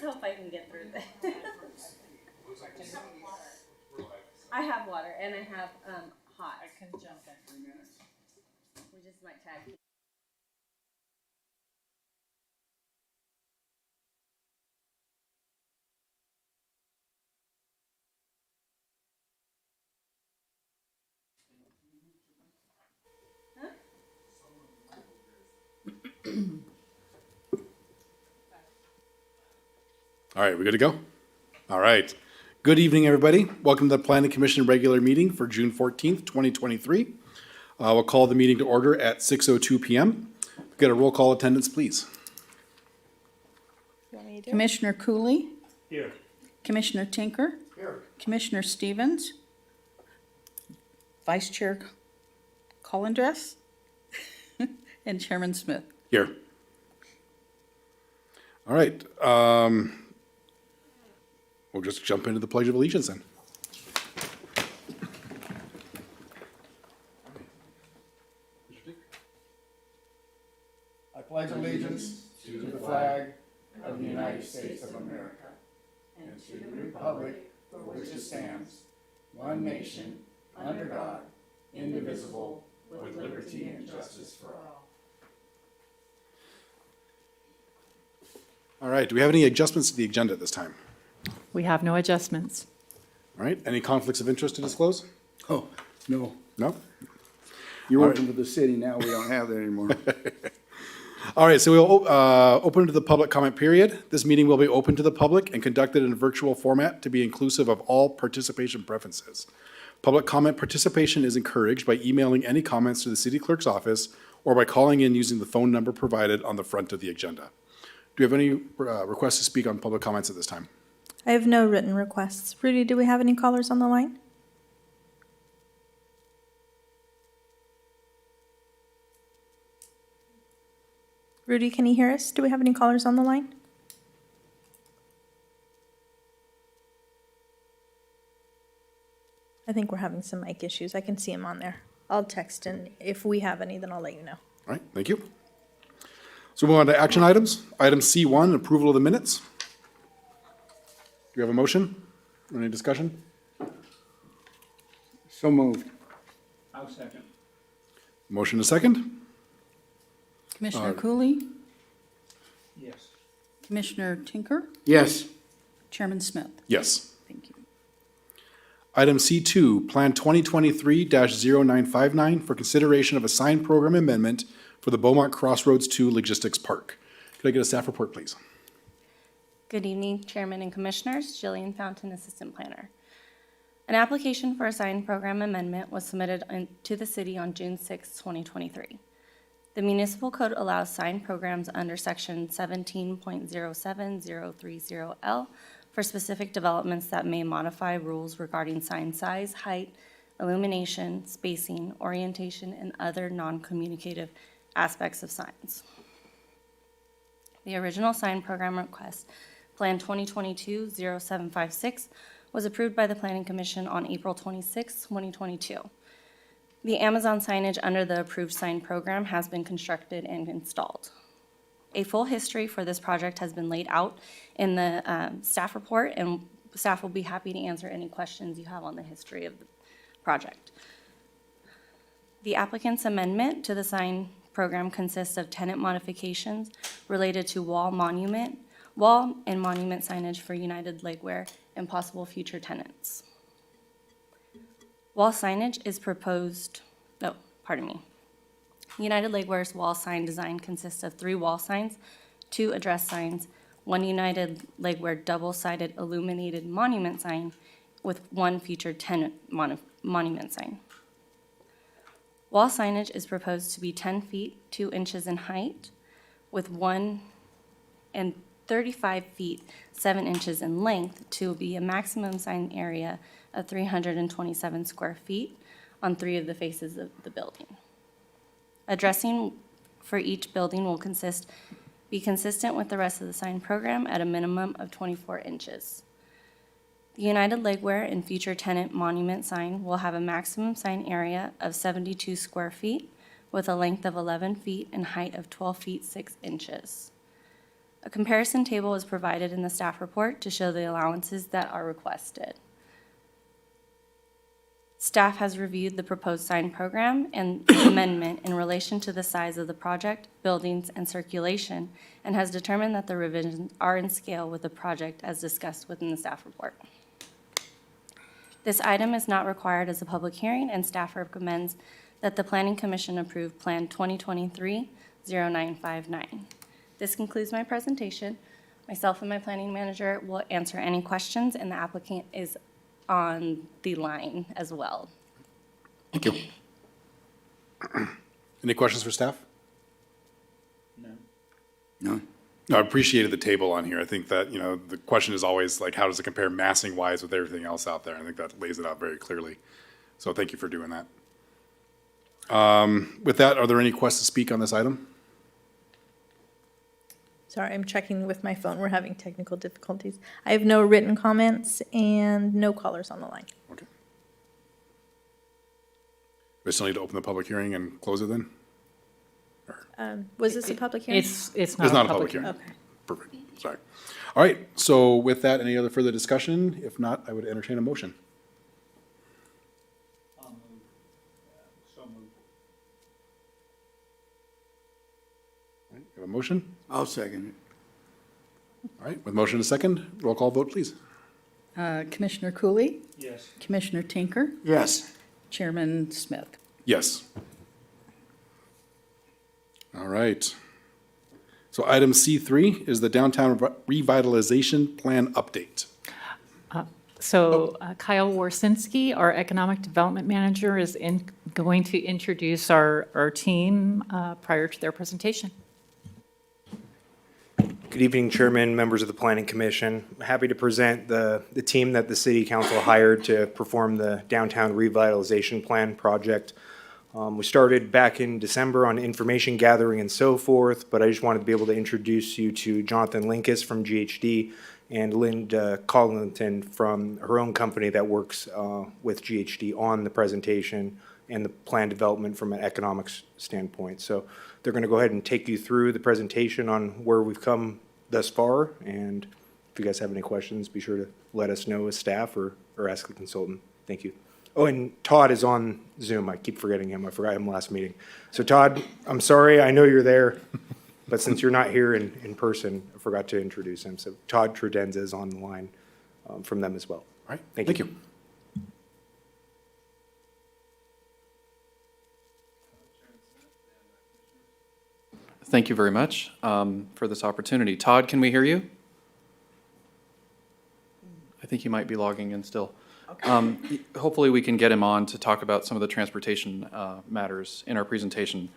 hope I can get through this. I have water and I have hot. I can jump in 3 minutes. We just might tag. All right, we good to go? All right. Good evening, everybody. Welcome to the Planning Commission regular meeting for June 14th, 2023. We'll call the meeting to order at 6:02 PM. Get a roll call attendance, please. Commissioner Cooley, Here. Commissioner Tinker, Here. Commissioner Stevens, Vice Chair Collindress, and Chairman Smith. Here. All right. We'll just jump into the Pledge of Allegiance then. I pledge allegiance to the flag of the United States of America and to the republic for which it stands, one nation, under God, indivisible, with liberty and justice for all. All right. Do we have any adjustments to the agenda at this time? We have no adjustments. All right. Any conflicts of interest to disclose? Oh, no. No? You're working for the city now, we don't have that anymore. All right, so we'll open to the public comment period. This meeting will be open to the public and conducted in a virtual format to be inclusive of all participation preferences. Public comment participation is encouraged by emailing any comments to the city clerk's office or by calling in using the phone number provided on the front of the agenda. Do you have any requests to speak on public comments at this time? I have no written requests. Rudy, do we have any callers on the line? Rudy, can you hear us? Do we have any callers on the line? I think we're having some mic issues. I can see him on there. I'll text, and if we have any, then I'll let you know. All right, thank you. So we'll move on to action items. Item C1, approval of the minutes. Do you have a motion? Any discussion? So moved. I'll second. Motion a second? Commissioner Cooley, Yes. Commissioner Tinker, Yes. Chairman Smith. Yes. Thank you. Item C2, Plan 2023-0959 for consideration of a sign program amendment for the Beaumont Crossroads 2 Logistics Park. Could I get a staff report, please? Good evening, Chairman and Commissioners. Jillian Fountain, Assistant Planner. An application for a sign program amendment was submitted to the city on June 6, 2023. The municipal code allows sign programs under section 17.07030L for specific developments that may modify rules regarding sign size, height, illumination, spacing, orientation, and other non-communicative aspects of signs. The original sign program request, Plan 2022-0756, was approved by the Planning Commission on April 26, 2022. The Amazon signage under the approved sign program has been constructed and installed. A full history for this project has been laid out in the staff report, and staff will be happy to answer any questions you have on the history of the project. The applicant's amendment to the sign program consists of tenant modifications related to wall and monument signage for United Legwear and possible future tenants. Wall signage is proposed, United Legwear's wall sign design consists of 3 wall signs, 2 address signs, 1 United Legwear double-sided illuminated monument sign with 1 featured tenant monument sign. Wall signage is proposed to be 10 feet, 2 inches in height, with 1 and 35 feet, 7 inches in length to be a maximum sign area of 327 square feet on 3 of the faces of the building. Addressing for each building will be consistent with the rest of the sign program at a minimum of 24 inches. The United Legwear and future tenant monument sign will have a maximum sign area of 72 square feet with a length of 11 feet and height of 12 feet 6 inches. A comparison table is provided in the staff report to show the allowances that are requested. Staff has reviewed the proposed sign program and amendment in relation to the size of the project, buildings, and circulation, and has determined that the revisions are in scale with the project as discussed within the staff report. This item is not required as a public hearing, and staff recommends that the Planning Commission approve Plan 2023-0959. This concludes my presentation. Myself and my planning manager will answer any questions, and the applicant is on the line as well. Thank you. Any questions for staff? No. No, I appreciated the table on here. I think that, you know, the question is always like, how does it compare massing wise with everything else out there? I think that lays it out very clearly. So thank you for doing that. With that, are there any requests to speak on this item? Sorry, I'm checking with my phone. We're having technical difficulties. I have no written comments and no callers on the line. Okay. We still need to open the public hearing and close it then? Was this a public hearing? It's not It's a not a public public hearing. Okay. Perfect, sorry. All right, so with that, any other further discussion? If not, I would entertain a motion. All right, you have a motion? I'll second it. All right, with motion and a second, roll call vote, please. Commissioner Cooley? Yes. Commissioner Tinker? Yes. Chairman Smith? Yes. All right. So item C3 is the downtown revitalization plan update. So Kyle Warsinski, our Economic Development Manager, is going to introduce our team prior to their presentation. Good evening, Chairman, members of the Planning Commission. Happy to present the team that the City Council hired to perform the Downtown Revitalization Plan project. We started back in December on information gathering and so forth, but I just wanted to be able to introduce you to Jonathan Linkus from GHD and Linda Collington from her own company that works with GHD on the presentation and the plan development from an economics standpoint. So they're going to go ahead and take you through the presentation on where we've come thus far, and if you guys have any questions, be sure to let us know as staff or ask the consultant. Thank you. Oh, and Todd is on Zoom. I keep forgetting him. I forgot him last meeting. So Todd, I'm sorry. I know you're there, but since you're not here in person, I forgot to introduce him. So Todd Tredenza is on the line from them as well. All right, Thank thank you. you. Thank you very much for this opportunity. Todd, can we hear you? I think he might be logging in still. Hopefully, we can get him on to talk about some of the transportation matters in our presentation.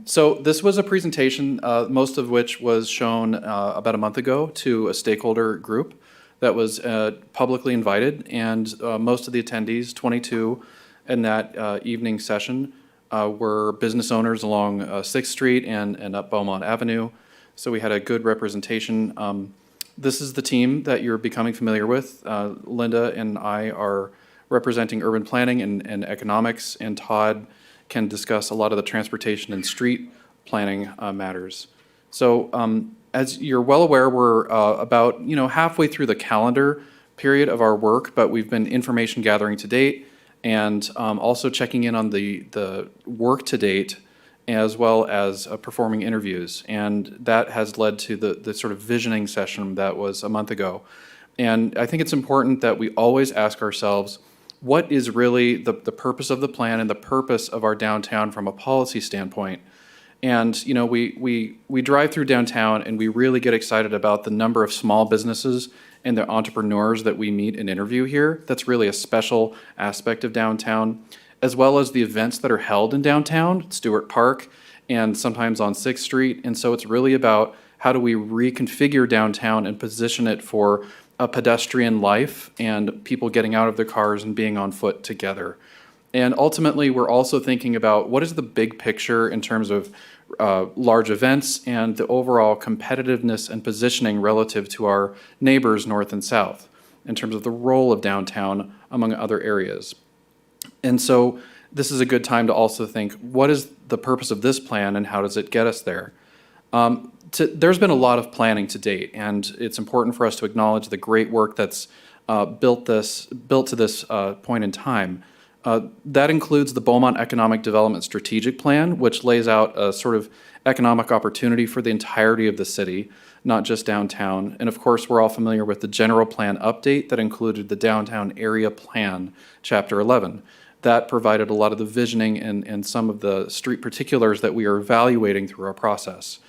So this was a presentation, most of which was shown about a month ago to a stakeholder group that was publicly invited, and most of the attendees, 22 in that evening session, were business owners along 6th Street and up Beaumont Avenue. So we had a good representation. This is the team that you're becoming familiar with. Linda and I are representing urban planning and economics, and Todd can discuss a lot of the transportation and street planning matters. So as you're well aware, we're about halfway through the calendar period of our work, but we've been information gathering to date and also checking in on the work to date, as well as performing interviews. And that has led to the sort of visioning session that was a month ago. And I think it's important that we always ask ourselves, what is really the purpose of the plan and the purpose of our downtown from a policy standpoint? And we drive through downtown and we really get excited about the number of small businesses and the entrepreneurs that we meet and interview here. That's really a special aspect of downtown, as well as the events that are held in downtown, Stewart Park, and sometimes on 6th Street. And so it's really about how do we reconfigure downtown and position it for a pedestrian life and people getting out of their cars and being on foot together. And ultimately, we're also thinking about what is the big picture in terms of large events and the overall competitiveness and positioning relative to our neighbors north and south in terms of the role of downtown among other areas. And so this is a good time to also think, what is the purpose of this plan and how does it get us there? There's been a lot of planning to date, and it's important for us to acknowledge the great work that's built to this point in time. That includes the Beaumont Economic Development Strategic Plan, which lays out a sort of economic opportunity for the entirety of the city, not just downtown. And of course, we're all familiar with the general plan update that included the Downtown Area Plan, Chapter 11. That provided a lot of the visioning and some of the street particulars that we are evaluating through our process.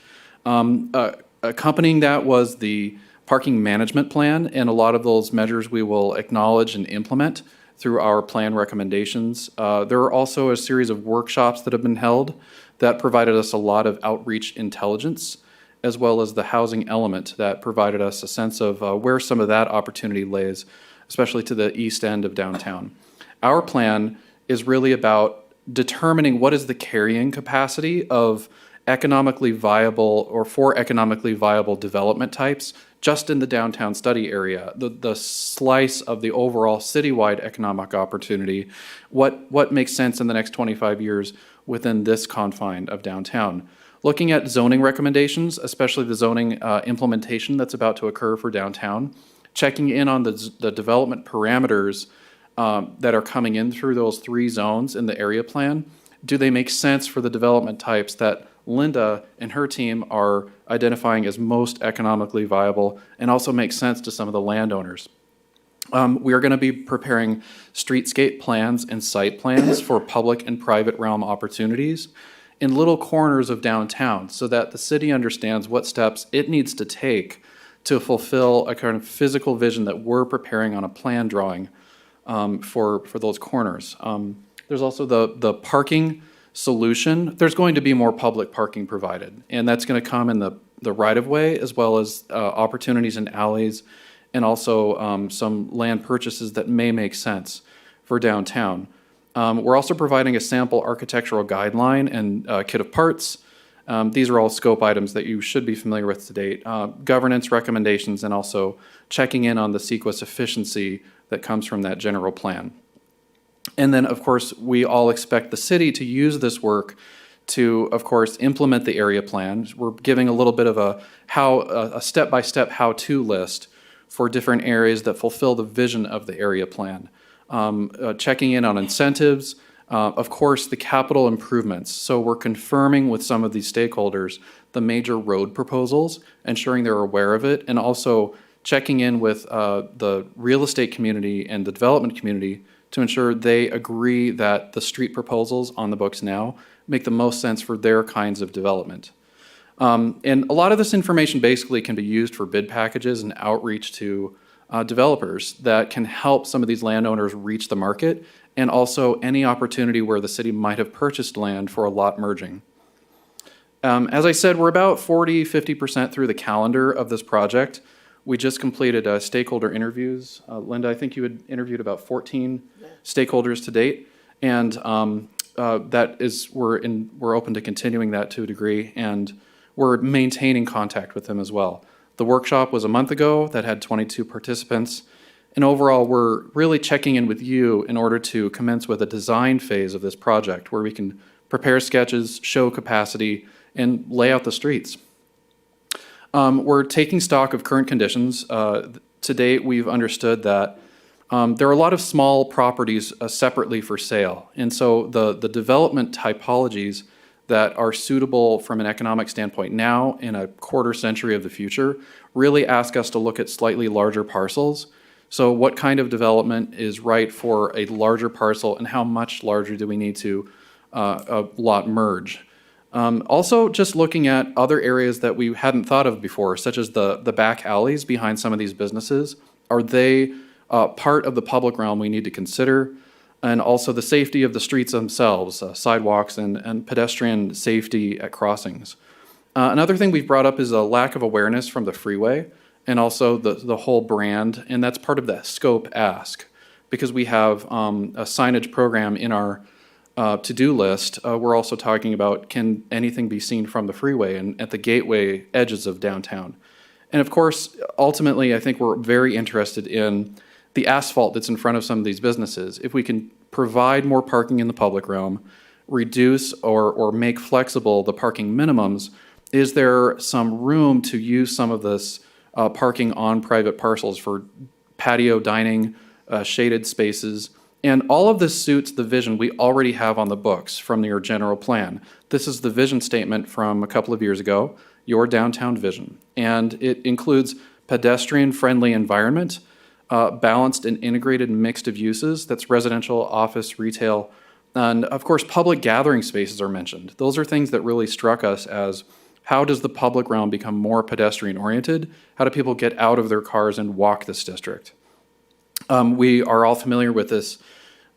Accompanying that was the parking management plan, and a lot of those measures we will acknowledge and implement through our plan recommendations. There are also a series of workshops that have been held that provided us a lot of outreach intelligence, as well as the housing element that provided us a sense of where some of that opportunity lays, especially to the east end of downtown. Our plan is really about determining what is the carrying capacity of economically viable or for economically viable development types just in the downtown study area, the slice of the overall citywide economic opportunity, what makes sense in the next 25 years within this confine of downtown. Looking at zoning recommendations, especially the zoning implementation that's about to occur for downtown, checking in on the development parameters that are coming in through those 3 zones in the area plan. Do they make sense for the development types that Linda and her team are identifying as most economically viable and also make sense to some of the landowners? We are going to be preparing streetscape plans and site plans for public and private realm opportunities in little corners of downtown so that the city understands what steps it needs to take to fulfill a kind of physical vision that we're preparing on a plan drawing for those corners. There's also the parking solution. There's going to be more public parking provided, and that's going to come in the right-of-way as well as opportunities in alleys and also some land purchases that may make sense for downtown. We're also providing a sample architectural guideline and kit of parts. These are all scope items that you should be familiar with to date. Governance recommendations and also checking in on the CEQA efficiency that comes from that general plan. And then, of course, we all expect the city to use this work to, of course, implement the area plan. We're giving a little bit of a step-by-step how-to list for different areas that fulfill the vision of the area plan. Checking in on incentives, of course, the capital improvements. So we're confirming with some of these stakeholders the major road proposals, ensuring they're aware of it, and also checking in with the real estate community and the development community to ensure they agree that the street proposals on the books now make the most sense for their kinds of development. And a lot of this information basically can be used for bid packages and outreach to developers that can help some of these landowners reach the market, and also any opportunity where the city might have purchased land for a lot merging. As I said, we're about 40–50% through the calendar of this project. We just completed stakeholder interviews. Linda, I think you had interviewed about 14 stakeholders to date, and we're open to continuing that to a degree, and we're maintaining contact with them as well. The workshop was a month ago that had 22 participants, and overall, we're really checking in with you in order to commence with a design phase of this project where we can prepare sketches, show capacity, and lay out the streets. We're taking stock of current conditions. To date, we've understood that there are a lot of small properties separately for sale. And so the development typologies that are suitable from an economic standpoint now in a quarter century of the future really ask us to look at slightly larger parcels. So what kind of development is right for a larger parcel, and how much larger do we need to lot merge? Also, just looking at other areas that we hadn't thought of before, such as the back alleys behind some of these businesses. Are they part of the public realm we need to consider? And also the safety of the streets themselves, sidewalks and pedestrian safety at crossings. Another thing we've brought up is a lack of awareness from the freeway and also the whole brand, and that's part of the scope ask. Because we have a signage program in our to-do list, we're also talking about, can anything be seen from the freeway and at the gateway edges of downtown? And of course, ultimately, I think we're very interested in the asphalt that's in front of some of these businesses. If we can provide more parking in the public realm, reduce or make flexible the parking minimums, is there some room to use some of this parking on private parcels for patio dining, shaded spaces? And all of this suits the vision we already have on the books from your general plan. This is the vision statement from a couple of years ago, your downtown vision. And it includes pedestrian-friendly environment, balanced and integrated mixed of uses, that's residential, office, retail, and of course, public gathering spaces are mentioned. Those are things that really struck us as how does the public realm become more pedestrian-oriented? How do people get out of their cars and walk this district? We are all familiar with this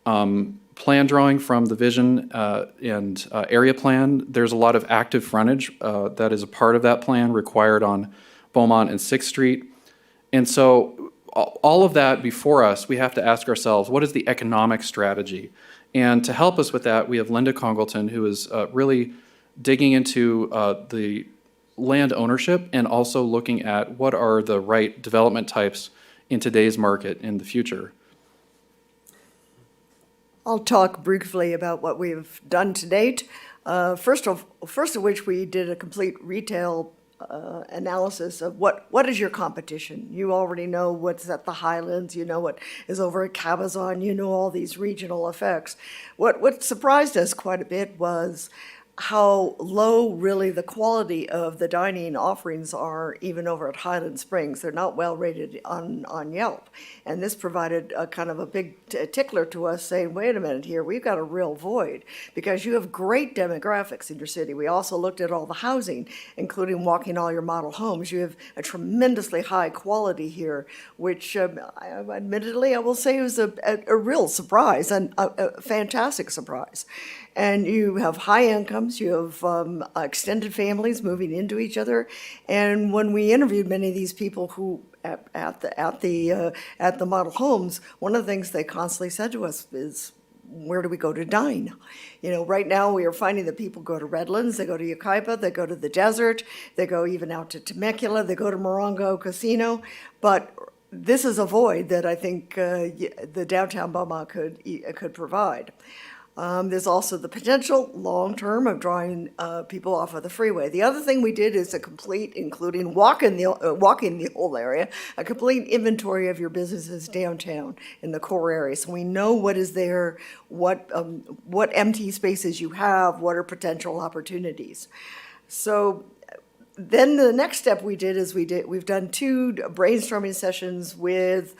plan drawing from the vision and area plan. There's a lot of active frontage that is a part of that plan required on Beaumont and 6th Street. And so all of that before us, we have to ask ourselves, what is the economic strategy? And to help us with that, we have Linda Congleton, who is really digging into the land ownership and also looking at what are the right development types in today's market in the future. I'll talk briefly about what we've done to date. First of which, we did a complete retail analysis of what is your competition. You already know what's at the Highlands, you know what is over at Cabazon, you know all these regional effects. What surprised us quite a bit was how low really the quality of the dining offerings are even over at Highland Springs. They're not well rated on Yelp. And this provided a kind of a big tickler to us saying, wait a minute here, we've got a real void because you have great demographics in your city. We also looked at all the housing, including walking all your model homes. You have a tremendously high quality here, which admittedly I will say was a real surprise and a fantastic surprise. And you have high incomes, you have extended families moving into each other. And when we interviewed many of these people who at the model homes, one of the things they constantly said to us is, where do we go to dine? You know, right now we are finding that people go to Redlands, they go to Yucaipa, they go to the desert, they go even out to Temecula, they go to Morongo Casino. But this is a void that I think the downtown Beaumont could provide. There's also the potential long-term of drawing people off of the freeway. The other thing we did is a complete, including walking the whole area, a complete inventory of your businesses downtown in the core area. So we know what is there, what empty spaces you have, what are potential opportunities. So then the next step we've done 2 brainstorming sessions with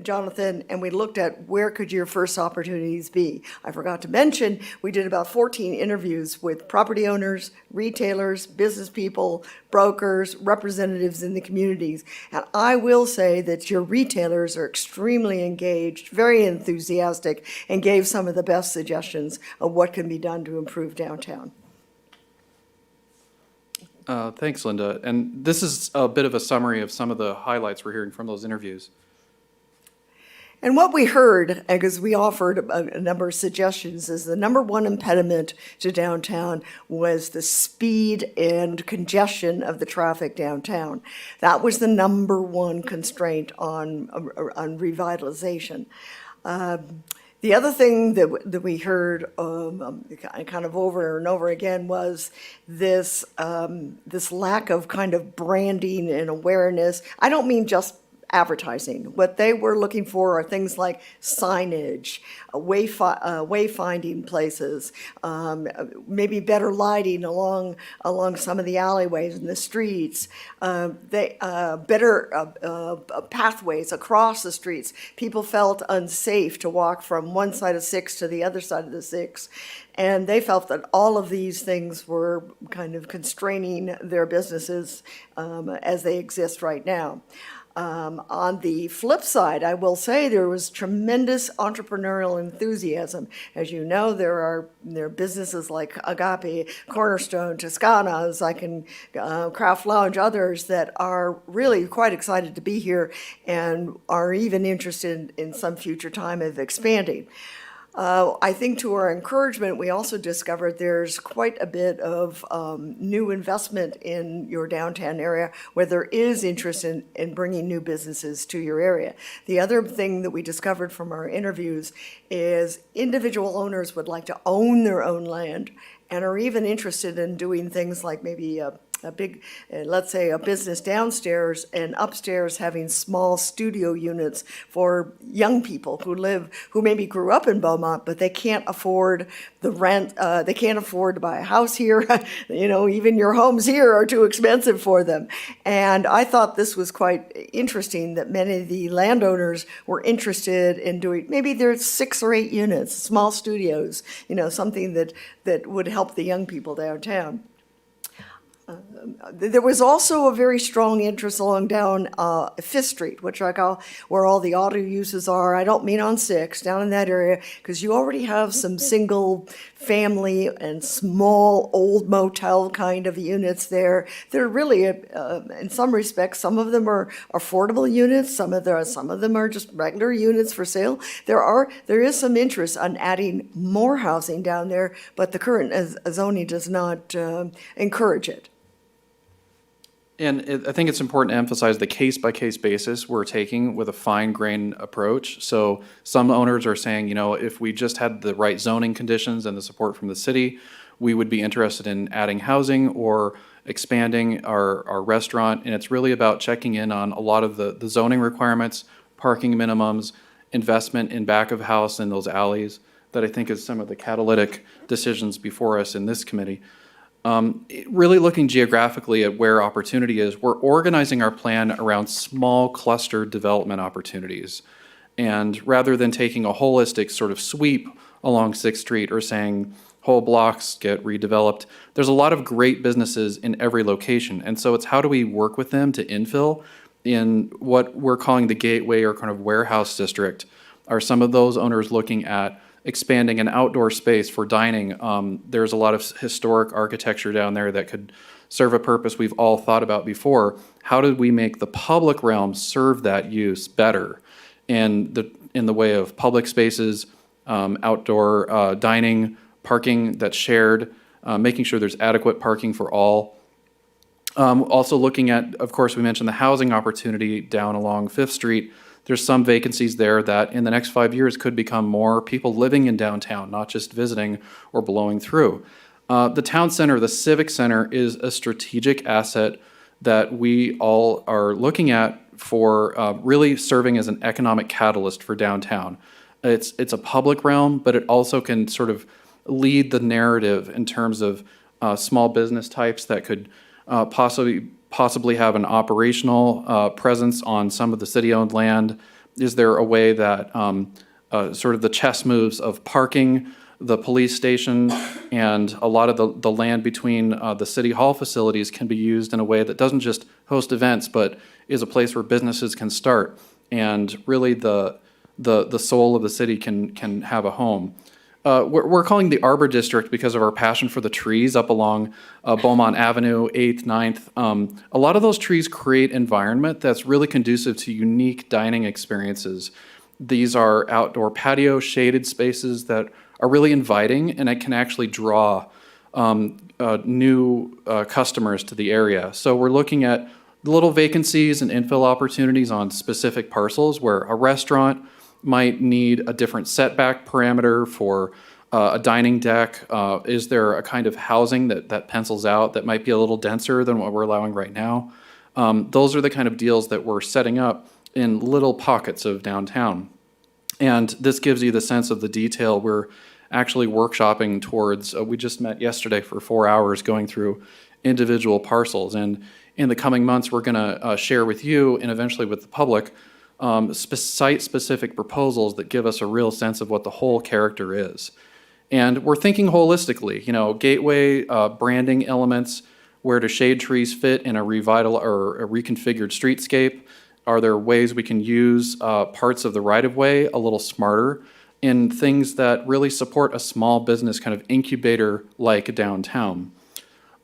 Jonathan, and we looked at where could your first opportunities be. I forgot to mention, we did about 14 interviews with property owners, retailers, business people, brokers, representatives in the communities. And I will say that your retailers are extremely engaged, very enthusiastic, and gave some of the best suggestions of what can be done to improve downtown. Thanks, Linda. And this is a bit of a summary of some of the highlights we're hearing from those interviews. And what we heard, because we offered a number of suggestions, is the number one impediment to downtown was the speed and congestion of the traffic downtown. That was the number one constraint on revitalization. The other thing that we heard kind of over and over again was this lack of kind of branding and awareness. I don't mean just advertising. What they were looking for are things like signage, wayfinding places, maybe better lighting along some of the alleyways and the streets, better pathways across the streets. People felt unsafe to walk from one side of 6 to the other side of the 6. And they felt that all of these things were kind of constraining their businesses as they exist right now. On the flip side, I will say there was tremendous entrepreneurial enthusiasm. As you know, there are businesses like Agape, Cornerstone, Toscana's, Craft Lounge, others that are really quite excited to be here and are even interested in some future time of expanding. I think to our encouragement, we also discovered there's quite a bit of new investment in your downtown area where there is interest in bringing new businesses to your area. The other thing that we discovered from our interviews is individual owners would like to own their own land and are even interested in doing things like maybe a big, let's say, a business downstairs and upstairs having small studio units for young people who maybe grew up in Beaumont, but they can't afford the rent, they can't afford to buy a house here. Even your homes here are too expensive for them. And I thought this was quite interesting that many of the landowners were interested in doing, maybe there's 6 or 8 units, small studios, something that would help the young people downtown. There was also a very strong interest along down Fifth Street, which I call where all the auto uses are. I don't mean on 6, down in that area, because you already have some single family and small old motel kind of units there. They're really, in some respects, some of them are affordable units. Some of them are just regular units for sale. There is some interest on adding more housing down there, but the current zoning does not encourage it. And I think it's important to emphasize the case-by-case basis we're taking with a fine-grained approach. So some owners are saying, if we just had the right zoning conditions and the support from the city, we would be interested in adding housing or expanding our restaurant. And it's really about checking in on a lot of the zoning requirements, parking minimums, investment in back of house in those alleys that I think is some of the catalytic decisions before us in this committee. Really looking geographically at where opportunity is, we're organizing our plan around small clustered development opportunities. And rather than taking a holistic sort of sweep along 6th Street or saying whole blocks get redeveloped, there's a lot of great businesses in every location. And so it's how do we work with them to infill in what we're calling the gateway or kind of warehouse district. Are some of those owners looking at expanding an outdoor space for dining? There's a lot of historic architecture down there that could serve a purpose we've all thought about before. How did we make the public realm serve that use better in the way of public spaces, outdoor dining, parking that's shared, making sure there's adequate parking for all. Also looking at, of course, we mentioned the housing opportunity down along 5th Street. There's some vacancies there that in the next 5 years could become more people living in downtown, not just visiting or blowing through. The town center, the civic center, is a strategic asset that we all are looking at for really serving as an economic catalyst for downtown. It's a public realm, but it also can sort of lead the narrative in terms of small business types that could possibly have an operational presence on some of the city-owned land? Is there a way that sort of the chess moves of parking, the police station, and a lot of the land between the city hall facilities can be used in a way that doesn't just host events, but is a place where businesses can start, and really the soul of the city can have a home? We're calling the Arbor District because of our passion for the trees up along Beaumont Avenue, 8th, 9th. A lot of those trees create environment that's really conducive to unique dining experiences. These are outdoor patio shaded spaces that are really inviting, and it can actually draw new customers to the area. So we're looking at little vacancies and infill opportunities on specific parcels where a restaurant might need a different setback parameter for a dining deck. Is there a kind of housing that pencils out that might be a little denser than what we're allowing right now? Those are the kind of deals that we're setting up in little pockets of downtown. And this gives you the sense of the detail we're actually workshopping towards. We just met yesterday for 4 hours going through individual parcels. And in the coming months, we're gonna share with you and eventually with the public site-specific proposals that give us a real sense of what the whole character is. And we're thinking holistically, gateway branding elements, where do shade trees fit in a reconfigured streetscape? Are there ways we can use parts of the right-of-way a little smarter in things that really support a small business kind of incubator like downtown?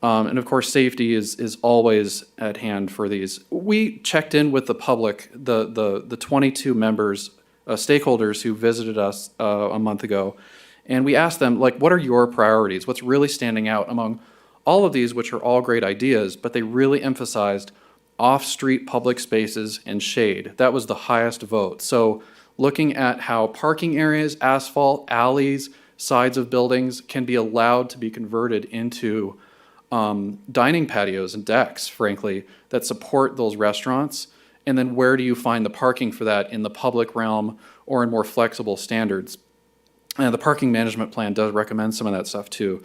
And of course, safety is always at hand for these. We checked in with the public, the 22 members, stakeholders who visited us a month ago, and we asked them, what are your priorities? What's really standing out among all of these, which are all great ideas, but they really emphasized off-street public spaces and shade. That was the highest vote. So looking at how parking areas, asphalt, alleys, sides of buildings can be allowed to be converted into dining patios and decks, frankly, that support those restaurants. And then where do you find the parking for that in the public realm or in more flexible standards? And the parking management plan does recommend some of that stuff too.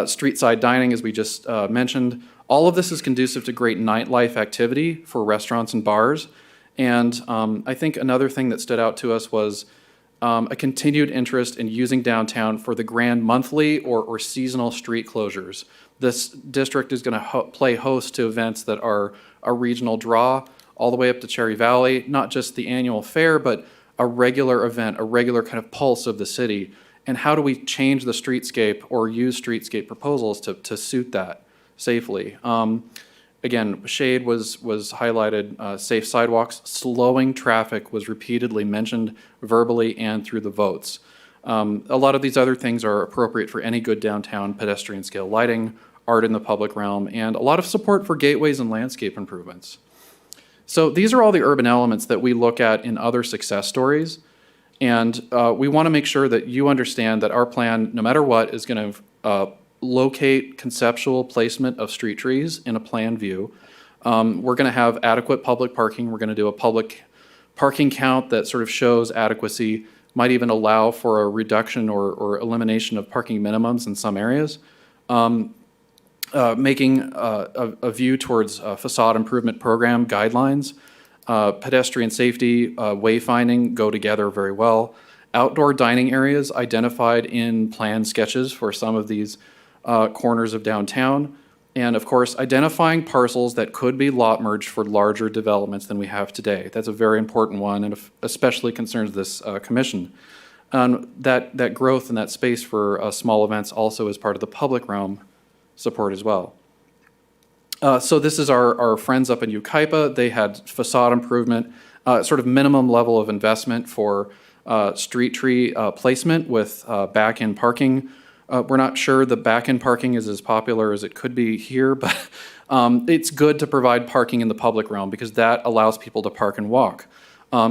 Street side dining, as we just mentioned, all of this is conducive to great nightlife activity for restaurants and bars. And I think another thing that stood out to us was a continued interest in using downtown for the grand monthly or seasonal street closures. This district is going to play host to events that are a regional draw all the way up to Cherry Valley, not just the annual fair, but a regular event, a regular kind of pulse of the city. And how do we change the streetscape or use streetscape proposals to suit that safely? Again, shade was highlighted, safe sidewalks, slowing traffic was repeatedly mentioned verbally and through the votes. A lot of these other things are appropriate for any good downtown pedestrian scale lighting, art in the public realm, and a lot of support for gateways and landscape improvements. So these are all the urban elements that we look at in other success stories. And we want to make sure that you understand that our plan, no matter what, is going to locate conceptual placement of street trees in a plan view. We're going to have adequate public parking. We're going to do a public parking count that sort of shows adequacy, might even allow for a reduction or elimination of parking minimums in some areas. Making a view towards facade improvement program guidelines. Pedestrian safety, wayfinding go together very well. Outdoor dining areas identified in plan sketches for some of these corners of downtown. And of course, identifying parcels that could be lot merged for larger developments than we have today. That's a very important one and especially concerns this commission. That growth and that space for small events also is part of the public realm support as well. So this is our friends up in Yucaipa. They had facade improvement, sort of minimum level of investment for street tree placement with back-end parking. We're not sure the back-end parking is as popular as it could be here, but it's good to provide parking in the public realm because that allows people to park and walk.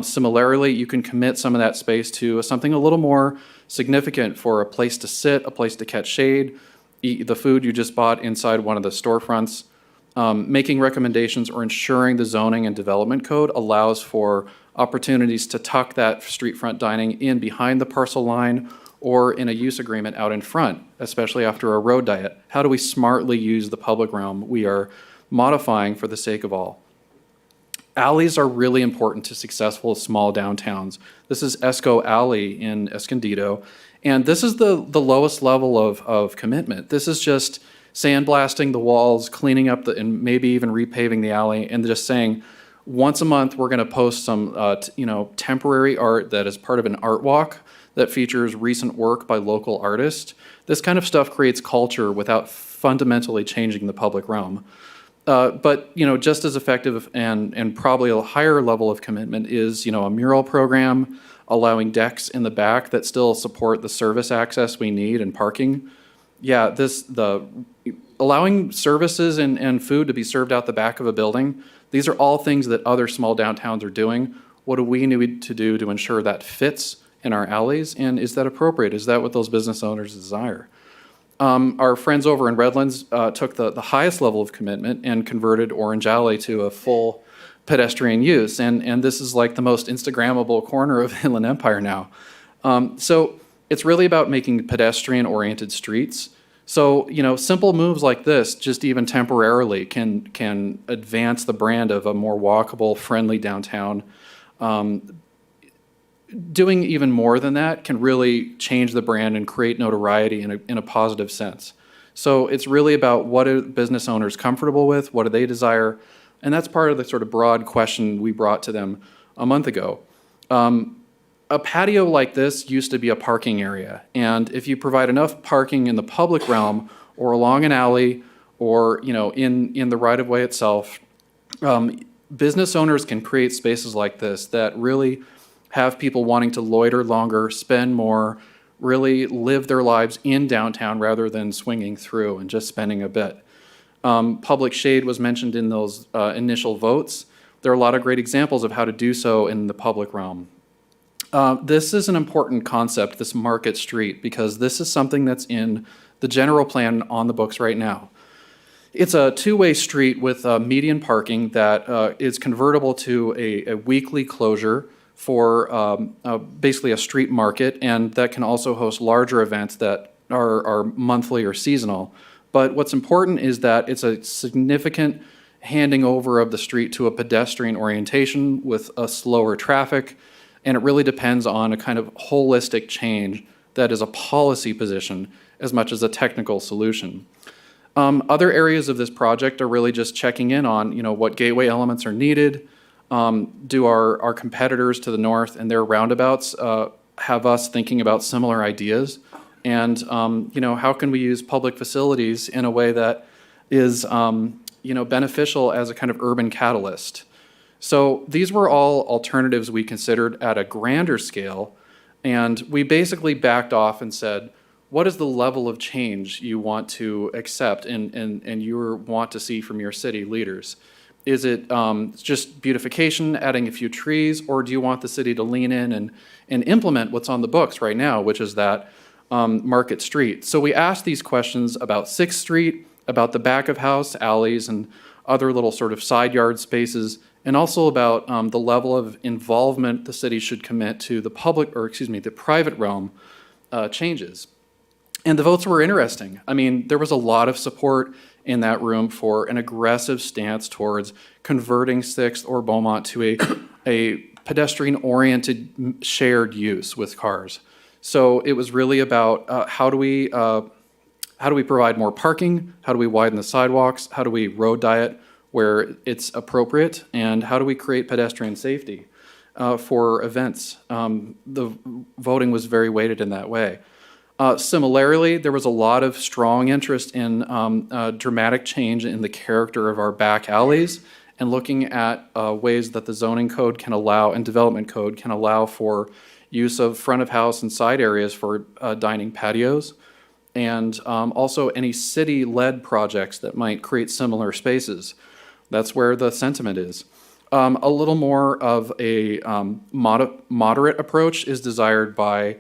Similarly, you can commit some of that space to something a little more significant for a place to sit, a place to catch shade, eat the food you just bought inside one of the storefronts. Making recommendations or ensuring the zoning and development code allows for opportunities to tuck that street front dining in behind the parcel line or in a use agreement out in front, especially after a road diet. How do we smartly use the public realm we are modifying for the sake of all? Alleys are really important to successful small downtowns. This is Esco Alley in Escondido, and this is the lowest level of commitment. This is just sandblasting the walls, cleaning up and maybe even repaving the alley, and just saying, once a month we're going to post some temporary art that is part of an art walk that features recent work by local artists. This kind of stuff creates culture without fundamentally changing the public realm. But just as effective and probably a higher level of commitment is a mural program, allowing decks in the back that still support the service access we need and parking. Yeah, allowing services and food to be served out the back of a building, these are all things that other small downtowns are doing. What do we need to do to ensure that fits in our alleys? And is that appropriate? Is that what those business owners desire? Our friends over in Redlands took the highest level of commitment and converted Orange Alley to a full pedestrian use. And this is like the most Instagrammable corner of Inland Empire now. So it's really about making pedestrian-oriented streets. So, simple moves like this, just even temporarily, can advance the brand of a more walkable, friendly downtown. Doing even more than that can really change the brand and create notoriety in a positive sense. So it's really about what are business owners comfortable with, what do they desire, and that's part of the sort of broad question we brought to them a month ago. A patio like this used to be a parking area, and if you provide enough parking in the public realm or along an alley or in the right-of-way itself, business owners can create spaces like this that really have people wanting to loiter longer, spend more, really live their lives in downtown rather than swinging through and just spending a bit. Public shade was mentioned in those initial votes. There are a lot of great examples of how to do so in the public realm. This is an important concept, this Market Street, because this is something that's in the general plan on the books right now. It's a two-way street with median parking that is convertible to a weekly closure for basically a street market, and that can also host larger events that are monthly or seasonal. But what's important is that it's a significant handing over of the street to a pedestrian orientation with a slower traffic, and it really depends on a kind of holistic change that is a policy position as much as a technical solution. Other areas of this project are really just checking in on, what gateway elements are needed. Do our competitors to the north and their roundabouts have us thinking about similar ideas? And, how can we use public facilities in a way that is, beneficial as a kind of urban catalyst? So these were all alternatives we considered at a grander scale, and we basically backed off and said, what is the level of change you want to accept and you want to see from your city leaders? Is it just beautification, adding a few trees, or do you want the city to lean in and implement what's on the books right now, which is that Market Street? So we asked these questions about 6th Street, about the back of house alleys and other little sort of side yard spaces, and also about the level of involvement the city should commit to the the private realm changes. And the votes were interesting. I mean, there was a lot of support in that room for an aggressive stance towards converting 6th or Beaumont to a pedestrian-oriented shared use with cars. So it was really about how do we provide more parking? How do we widen the sidewalks? How do we road diet where it's appropriate? And how do we create pedestrian safety for events? The voting was very weighted in that way. Similarly, there was a lot of strong interest in dramatic change in the character of our back alleys and looking at ways that the zoning code can allow and development code can allow for use of front of house and side areas for dining patios, and also any city-led projects that might create similar spaces. That's where the sentiment is. A little more of a moderate approach is desired by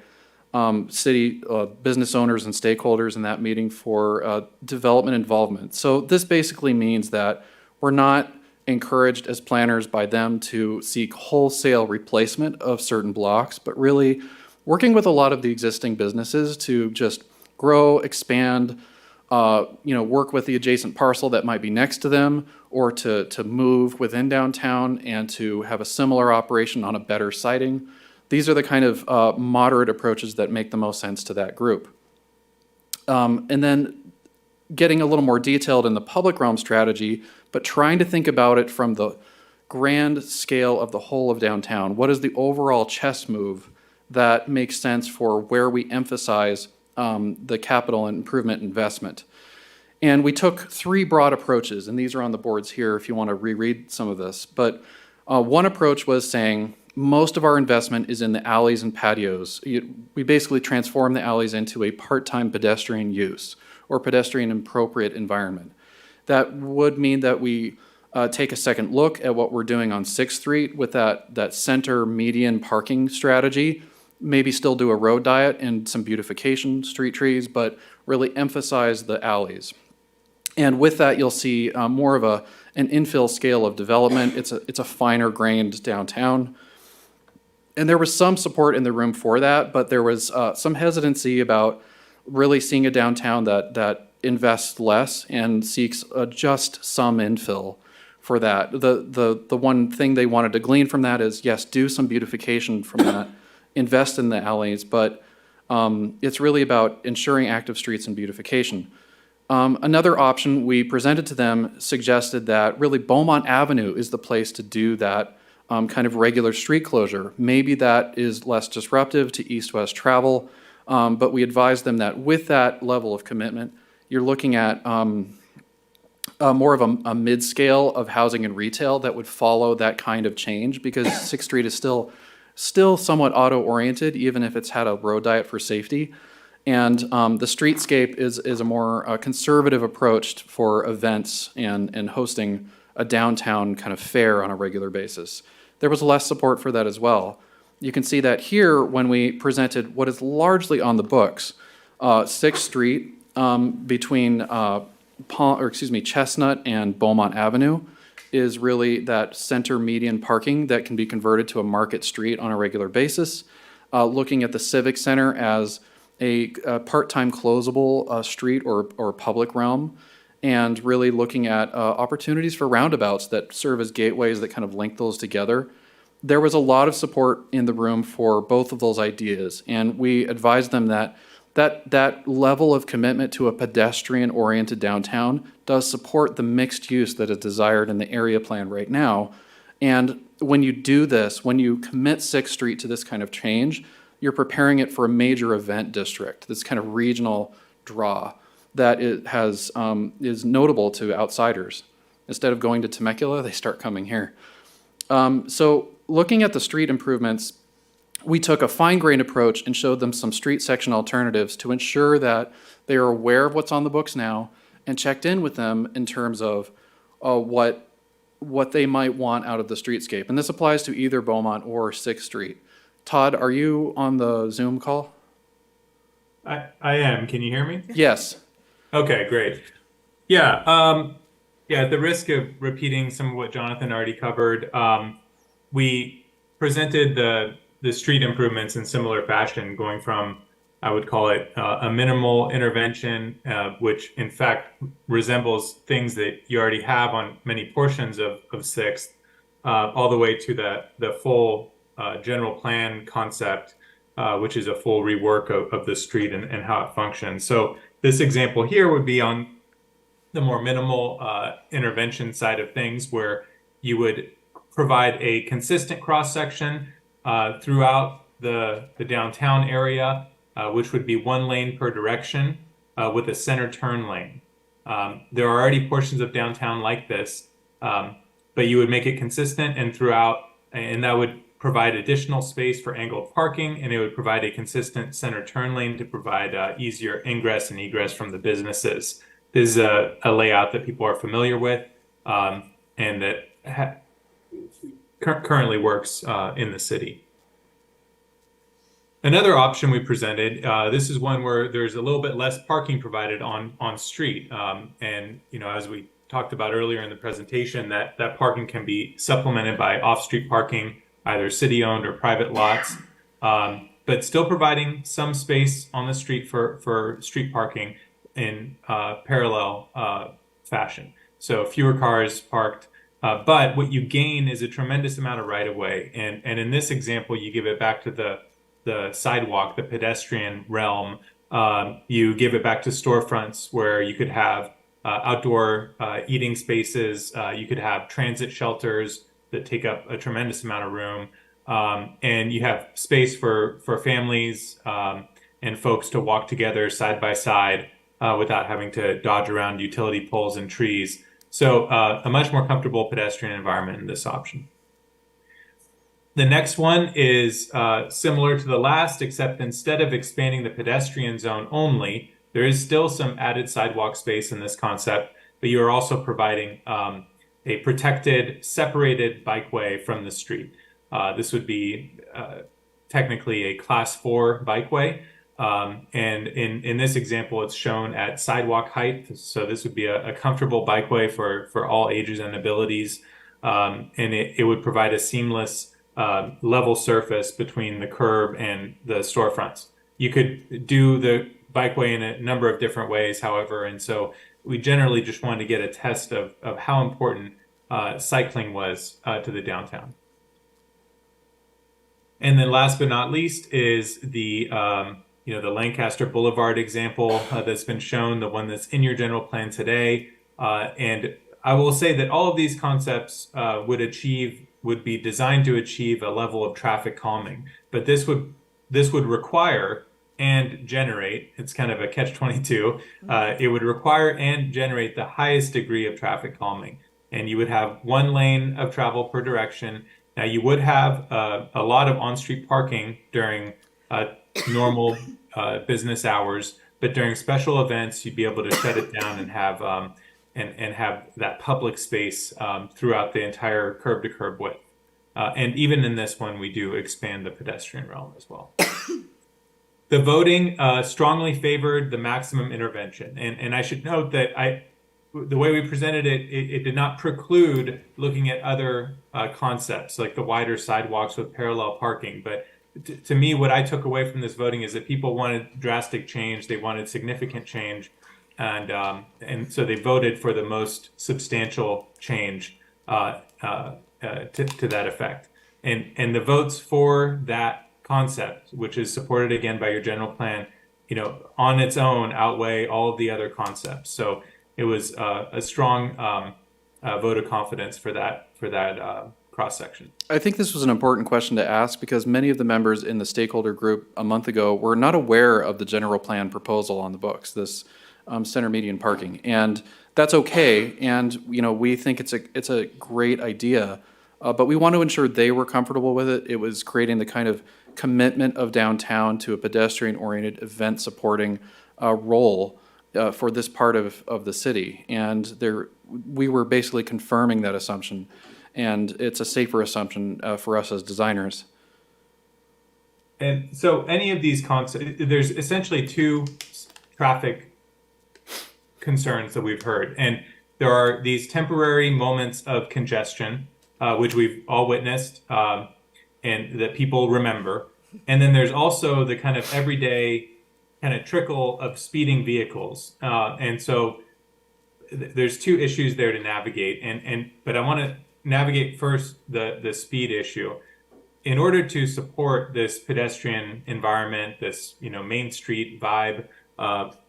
city business owners and stakeholders in that meeting for development involvement. So this basically means that we're not encouraged as planners by them to seek wholesale replacement of certain blocks, but really working with a lot of the existing businesses to just grow, expand, work with the adjacent parcel that might be next to them, or to move within downtown and to have a similar operation on a better siting. These are the kind of moderate approaches that make the most sense to that group. And then getting a little more detailed in the public realm strategy, but trying to think about it from the grand scale of the whole of downtown. What is the overall chess move that makes sense for where we emphasize the capital and improvement investment? And we took 3 broad approaches, and these are on the boards here if you want to reread some of this. But one approach was saying, most of our investment is in the alleys and patios. We basically transform the alleys into a part-time pedestrian use or pedestrian appropriate environment. That would mean that we take a second look at what we're doing on 6th Street with that center median parking strategy. Maybe still do a road diet and some beautification, street trees, but really emphasize the alleys. And with that, you'll see more of an infill scale of development. It's a finer grained downtown. And there was some support in the room for that, but there was some hesitancy about really seeing a downtown that invests less and seeks just some infill for that. The one thing they wanted to glean from that is, yes, do some beautification from that, invest in the alleys, but it's really about ensuring active streets and beautification. Another option we presented to them suggested that really Beaumont Avenue is the place to do that kind of regular street closure. Maybe that is less disruptive to east-west travel, but we advised them that with that level of commitment, you're looking at more of a mid-scale of housing and retail that would follow that kind of change, because 6th Street is still somewhat auto-oriented, even if it's had a road diet for safety. And the streetscape is a more conservative approach for events and hosting a downtown kind of fair on a regular basis. There was less support for that as well. You can see that here when we presented what is largely on the books, 6th Street between Chestnut and Beaumont Avenue is really that center median parking that can be converted to a market street on a regular basis. Looking at the Civic Center as a part-time closable street or public realm, and really looking at opportunities for roundabouts that serve as gateways that kind of link those together. There was a lot of support in the room for both of those ideas, and we advised them that that level of commitment to a pedestrian-oriented downtown does support the mixed use that is desired in the area plan right now. And when you do this, when you commit 6th Street to this kind of change, you're preparing it for a major event district, this kind of regional draw that it has, is notable to outsiders. Instead of going to Temecula, they start coming here. So looking at the street improvements, we took a fine-grained approach and showed them some street section alternatives to ensure that they are aware of what's on the books now and checked in with them in terms of what they might want out of the streetscape. And this applies to either Beaumont or 6th Street. Todd, are you on the Zoom call? I am. Can you hear me? Yes. Okay, great. Yeah. At the risk of repeating some of what Jonathan already covered, we presented the street improvements in similar fashion, going from, I would call it a minimal intervention, which in fact resembles things that you already have on many portions of 6th, all the way to the full general plan concept, which is a full rework of the street and how it functions. So this example here would be on the more minimal intervention side of things, where you would provide a consistent cross-section throughout the downtown area, which would be 1 lane per direction with a center turn lane. There are already portions of downtown like this, but you would make it consistent and throughout, and that would provide additional space for angled parking, and it would provide a consistent center turn lane to provide easier ingress and egress from the businesses. This is a layout that people are familiar with and that currently works in the city. Another option we presented, this is one where there's a little bit less parking provided on street. And as we talked about earlier in the presentation, that parking can be supplemented by off-street parking, either city-owned or private lots, but still providing some space on the street for street parking in parallel fashion. So fewer cars parked, but what you gain is a tremendous amount of right-of-way. And in this example, you give it back to the sidewalk, the pedestrian realm. You give it back to storefronts where you could have outdoor eating spaces. You could have transit shelters that take up a tremendous amount of room. And you have space for families and folks to walk together side by side without having to dodge around utility poles and trees. So a much more comfortable pedestrian environment in this option. The next one is similar to the last, except instead of expanding the pedestrian zone only, there is still some added sidewalk space in this concept, but you are also providing a protected, separated bikeway from the street. This would be technically a Class 4 bikeway. And in this example, it's shown at sidewalk height. So this would be a comfortable bikeway for all ages and abilities. And it would provide a seamless level surface between the curb and the storefronts. You could do the bikeway in a number of different ways, however, and so we generally just wanted to get a test of how important cycling was to the downtown. And then last but not least is the Lancaster Boulevard example that's been shown, the one that's in your general plan today. And I will say that all of these concepts would be designed to achieve a level of traffic calming, but this would require and generate, it's kind of a catch-22, it would require and generate the highest degree of traffic calming. And you would have 1 lane of travel per direction. Now you would have a lot of on-street parking during normal business hours, but during special events, you'd be able to shut it down and have have that public space throughout the entire curb-to-curb width. And even in this one, we do expand the pedestrian realm as well. The voting strongly favored the maximum intervention. And I should note that the way we presented it, it did not preclude looking at other concepts like the wider sidewalks with parallel parking. But to me, what I took away from this voting is that people wanted drastic change. They wanted significant change. And so they voted for the most substantial change to that effect. And the votes for that concept, which is supported again by your general plan, on its own outweigh all of the other concepts. So it was a strong vote of confidence for that cross section. I think this was an important question to ask because many of the members in the stakeholder group a month ago were not aware of the general plan proposal on the books, this center median parking, and that's okay. And we think it's a great idea, but we want to ensure they were comfortable with it. It was creating the kind of commitment of downtown to a pedestrian-oriented, event-supporting role for this part of the city. And we were basically confirming that assumption, and it's a safer assumption for us as designers. And so any of these concepts, there's essentially two traffic concerns that we've heard. And there are these temporary moments of congestion, which we've all witnessed and that people remember. And then there's also the kind of everyday kind of trickle of speeding vehicles. And so there's two issues there to navigate. But I want to navigate first the speed issue. In order to support this pedestrian environment, this Main Street vibe,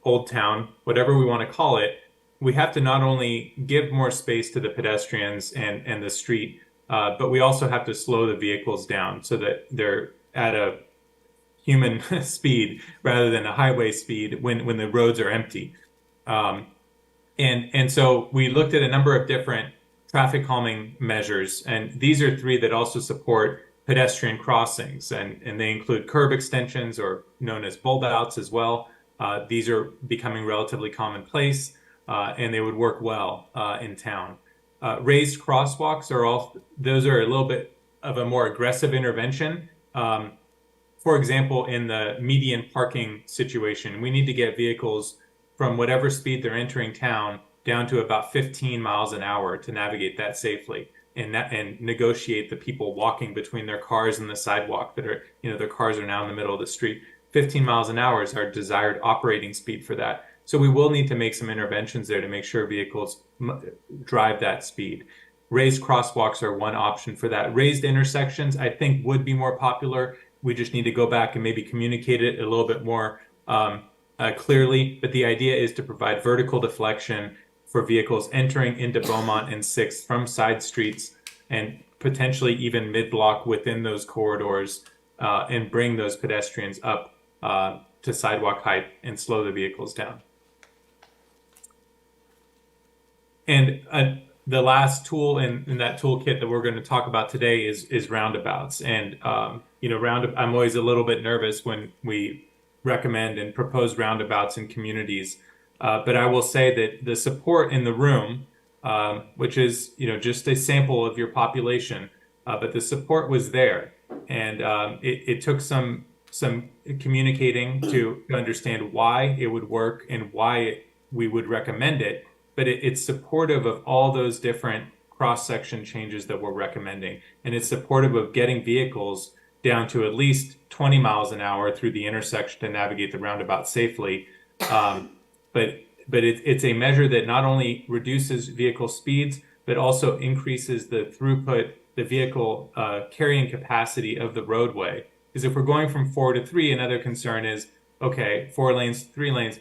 Old Town, whatever we want to call it, we have to not only give more space to the pedestrians and the street, but we also have to slow the vehicles down so that they're at a human speed rather than a highway speed when the roads are empty. And so we looked at a number of different traffic calming measures, and these are three that also support pedestrian crossings, and they include curb extensions, or known as bulb outs as well. These are becoming relatively commonplace, and they would work well in town. Raised crosswalks those are a little bit of a more aggressive intervention. For example, in the median parking situation, we need to get vehicles from whatever speed they're entering town down to about 15 miles an hour to navigate that safely and negotiate the people walking between their cars and the sidewalk that are, their cars are now in the middle of the street. 15 miles an hour is our desired operating speed for that. So we will need to make some interventions there to make sure vehicles drive that speed. Raised crosswalks are one option for that. Raised intersections, I think, would be more popular. We just need to go back and maybe communicate it a little bit more clearly. But the idea is to provide vertical deflection for vehicles entering into Beaumont and 6th from side streets and potentially even mid-block within those corridors and bring those pedestrians up to sidewalk height and slow the vehicles down. And the last tool in that toolkit that we're going to talk about today is roundabouts. And, I'm always a little bit nervous when we recommend and propose roundabouts in communities. But I will say that the support in the room, which is, just a sample of your population, but the support was there. And it took some communicating to understand why it would work and why we would recommend it. But it's supportive of all those different cross-section changes that we're recommending. And it's supportive of getting vehicles down to at least 20 miles an hour through the intersection to navigate the roundabout safely. But it's a measure that not only reduces vehicle speeds, but also increases the throughput, the vehicle carrying capacity of the roadway. Because if we're going from 4 to 3, another concern is, okay, 4 lanes, 3 lanes,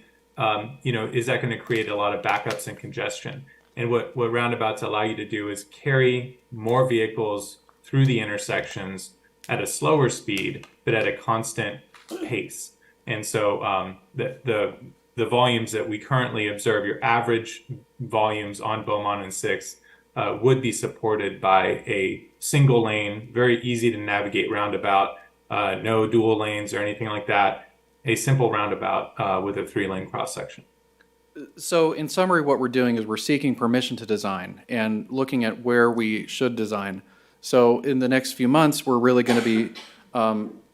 is that going to create a lot of backups and congestion? And what roundabouts allow you to do is carry more vehicles through the intersections at a slower speed, but at a constant pace. And so the volumes that we currently observe, your average volumes on Beaumont and 6th, would be supported by a single lane, very easy to navigate roundabout, no dual lanes or anything like that, a simple roundabout with a 3-lane cross section. So in summary, what we're doing is we're seeking permission to design and looking at where we should design. So in the next few months, we're really going to be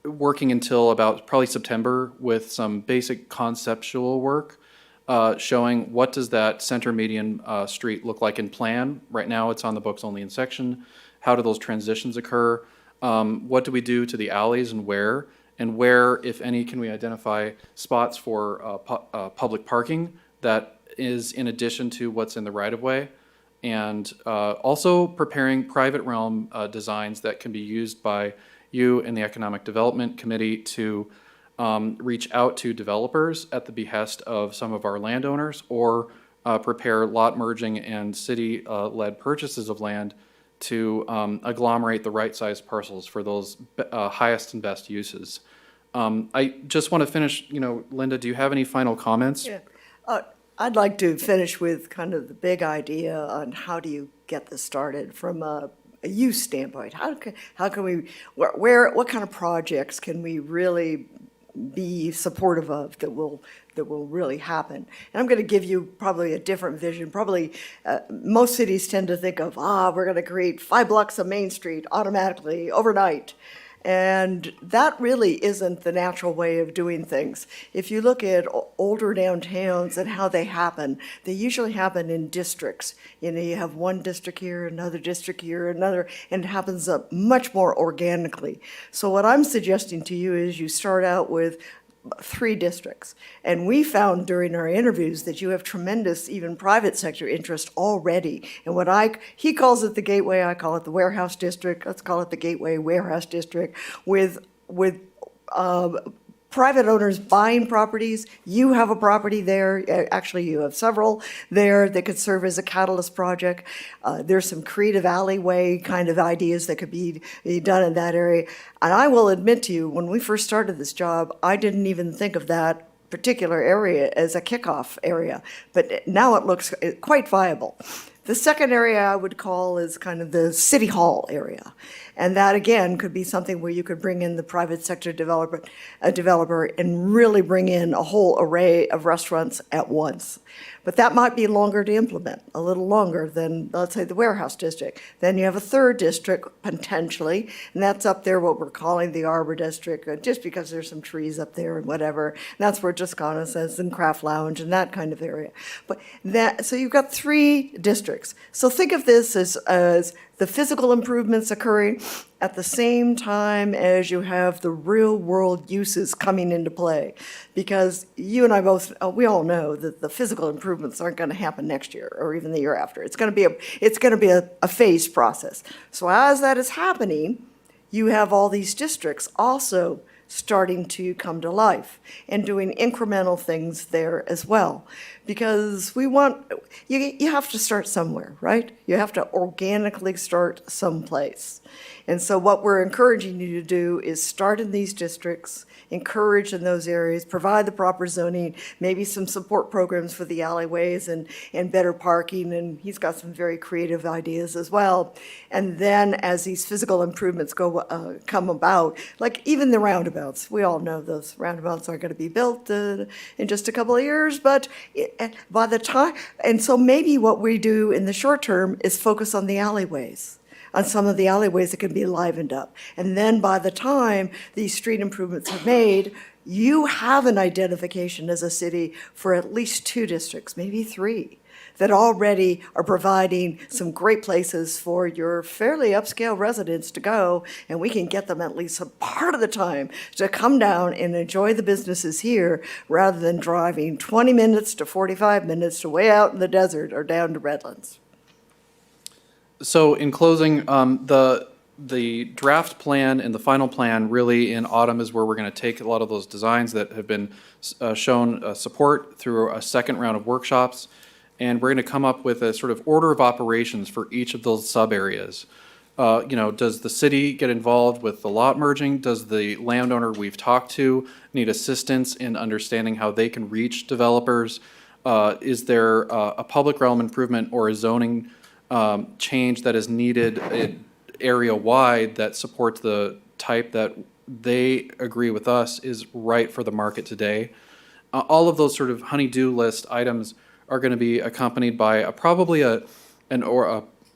working until about probably September with some basic conceptual work showing what does that center median street look like in plan. Right now, it's on the books only in section. How do those transitions occur? What do we do to the alleys and where? And where, if any, can we identify spots for public parking that is in addition to what's in the right-of-way? And also preparing private realm designs that can be used by you and the Economic Development Committee to reach out to developers at the behest of some of our landowners, or prepare lot merging and city-led purchases of land to agglomerate the right-sized parcels for those highest and best uses. I just want to finish, Linda, do you have any final comments? Yeah. I'd like to finish with kind of the big idea on how do you get this started from a use standpoint. How can we, what kind of projects can we really be supportive of that will really happen? And I'm going to give you probably a different vision. Probably most cities tend to think of, we're going to create 5 blocks of Main Street automatically overnight. And that really isn't the natural way of doing things. If you look at older downtowns and how they happen, they usually happen in districts. You have one district here, another district here, another, and it happens much more organically. So what I'm suggesting to you is you start out with 3 districts. And we found during our interviews that you have tremendous, even private sector interest already. And he calls it the gateway, I call it the warehouse district. Let's call it the gateway warehouse district with private owners buying properties. You have a property there. Actually, you have several there that could serve as a catalyst project. There's some creative alleyway kind of ideas that could be done in that area. And I will admit to you, when we first started this job, I didn't even think of that particular area as a kickoff area. But now it looks quite viable. The second area I would call is kind of the city hall area. And that, again, could be something where you could bring in the private sector developer and really bring in a whole array of restaurants at once. But that might be longer to implement, a little longer than, let's say, the warehouse district. Then you have a third district, potentially, and that's up there what we're calling the Arbor District, just because there's some trees up there and whatever. And that's where Toscana says, and Craft Lounge and that kind of area. So you've got 3 districts. So think of this as the physical improvements occurring at the same time as you have the real world uses coming into play. Because you and I both, we all know that the physical improvements aren't going to happen next year or even the year after. It's going to be a phased process. So as that is happening, you have all these districts also starting to come to life and doing incremental things there as well. Because you have to start somewhere, right? You have to organically start someplace. And so what we're encouraging you to do is start in these districts, encourage in those areas, provide the proper zoning, maybe some support programs for the alleyways and better parking, and he's got some very creative ideas as well. And then as these physical improvements come about, like even the roundabouts, we all know those roundabouts aren't going to be built in just a couple of years, but by the time, and so maybe what we do in the short term is focus on the alleyways, on some of the alleyways that can be livened up. And then by the time these street improvements are made, you have an identification as a city for at least 2 districts, maybe 3, that already are providing some great places for your fairly upscale residents to go, and we can get them at least a part of the time to come down and enjoy the businesses here rather than driving 20 minutes to 45 minutes to way out in the desert or down to Redlands. So in closing, the draft plan and the final plan really in autumn is where we're going to take a lot of those designs that have been shown support through a second round of workshops. And we're going to come up with a sort of order of operations for each of those sub areas. Does the city get involved with the lot merging? Does the landowner we've talked to need assistance in understanding how they can reach developers? Is there a public realm improvement or a zoning change that is needed area-wide that supports the type that they agree with us is right for the market today? All of those sort of honey-do list items are going to be accompanied by probably a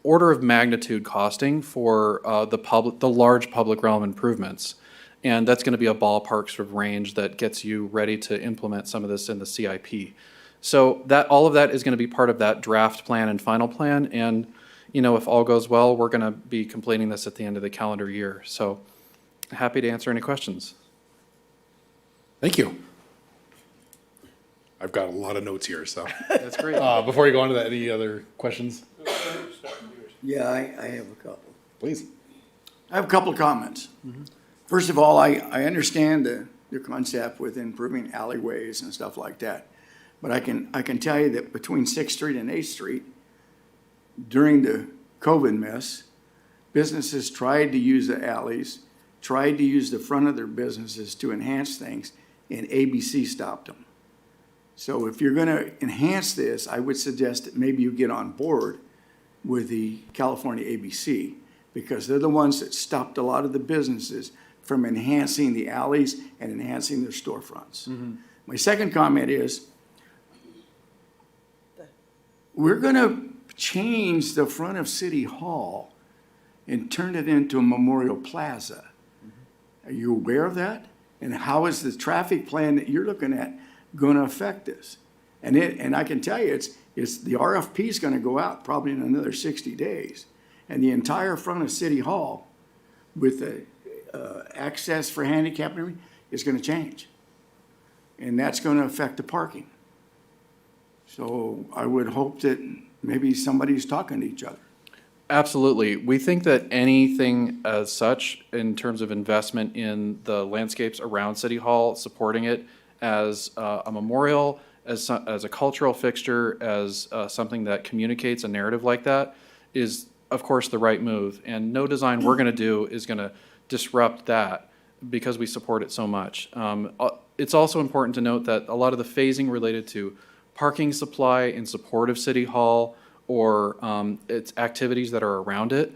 order of magnitude costing for the large public realm improvements. And that's going to be a ballpark sort of range that gets you ready to implement some of this in the CIP. So all of that is going to be part of that draft plan and final plan. And, if all goes well, we're going to be completing this at the end of the calendar year. So happy to answer any questions. Thank you. I've got a lot of notes here, so. That's great. Before you go on to that, any other questions? Yeah, I have a couple. Please. I have a couple of comments. First of all, I understand the concept with improving alleyways and stuff like that. But I can tell you that between 6th Street and 8th Street, during the COVID mess, businesses tried to use the alleys, tried to use the front of their businesses to enhance things, and ABC stopped them. So if you're gonna enhance this, I would suggest that maybe you get on board with the California ABC, because they're the ones that stopped a lot of the businesses from enhancing the alleys and enhancing their storefronts. My second comment is, we're gonna change the front of City Hall and turn it into a Memorial Plaza. Are you aware of that? And how is the traffic plan that you're looking at gonna affect this? And I can tell you, it's the RFP is gonna go out probably in another 60 days. And the entire front of City Hall with the access for handicap and everything is gonna change. And that's gonna affect the parking. So I would hope that maybe somebody's talking to each other. Absolutely. We think that anything as such, in terms of investment in the landscapes around City Hall, supporting it as a memorial, as a cultural fixture, as something that communicates a narrative like that, is, of course, the right move. And no design we're going to do is going to disrupt that because we support it so much. It's also important to note that a lot of the phasing related to parking supply in support of City Hall or its activities that are around it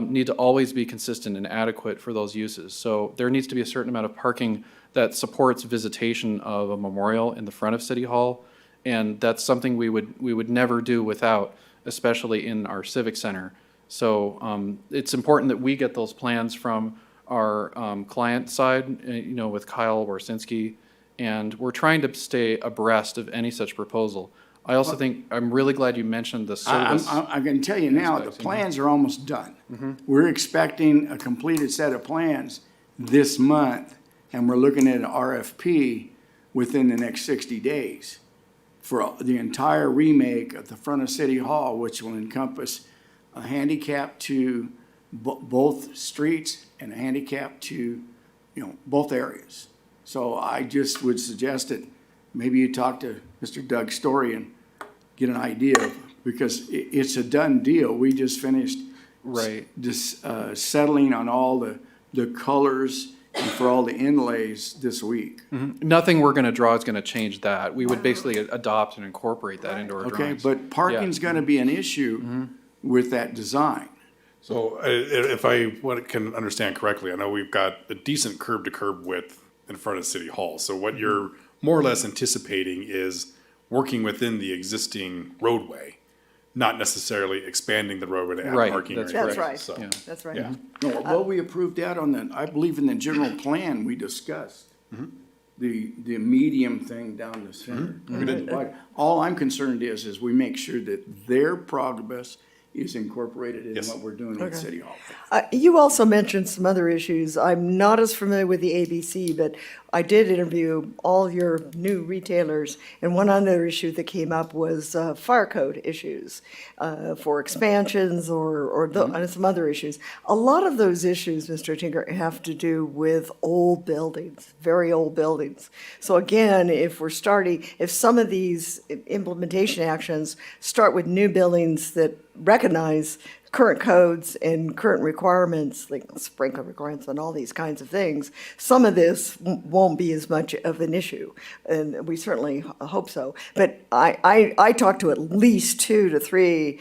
need to always be consistent and adequate for those uses. So there needs to be a certain amount of parking that supports visitation of a memorial in the front of City Hall. And that's something we would never do without, especially in our Civic Center. So it's important that we get those plans from our client side, with Kyle Warsinski, and we're trying to stay abreast of any such proposal. I also think, I'm really glad you mentioned the service. I can tell you now, the aspects, plans are almost done. We're expecting a completed set of plans this month, and we're looking at an RFP within the next 60 days for the entire remake of the front of City Hall, which will encompass a handicap to both streets and a handicap to, both areas. So I just would suggest that maybe you talk to Mr. Doug Story and get an idea, because it's a done deal. We just finished Right. settling on all the colors and for all the inlays this week. Nothing we're going to draw is going to change that. We would basically adopt and incorporate that into our Okay, drawings. but parking's gonna be an issue with that design. So if I can understand correctly, I know we've got a decent curb to curb width in front of City Hall. So what you're more or less anticipating is working within the existing roadway, not necessarily expanding the roadway to add Right, parking. or that's anything. That's right. So, Yeah. That's right. yeah. No, well, we approved that on the, I believe in the general plan we discussed. The medium thing down the center. But all I'm concerned is we make sure that their progress is incorporated in Yes. what we're doing at City Hall. You also mentioned some other issues. I'm not as familiar with the ABC, but I did interview all your new retailers, and one other issue that came up was fire code issues for expansions and some other issues. A lot of those issues, Mr. Tinker, have to do with old buildings, very old buildings. So again, if some of these implementation actions start with new buildings that recognize current codes and current requirements, like sprinkler requirements and all these kinds of things, some of this won't be as much of an issue, and we certainly hope so. But I talked to at least 2 to 3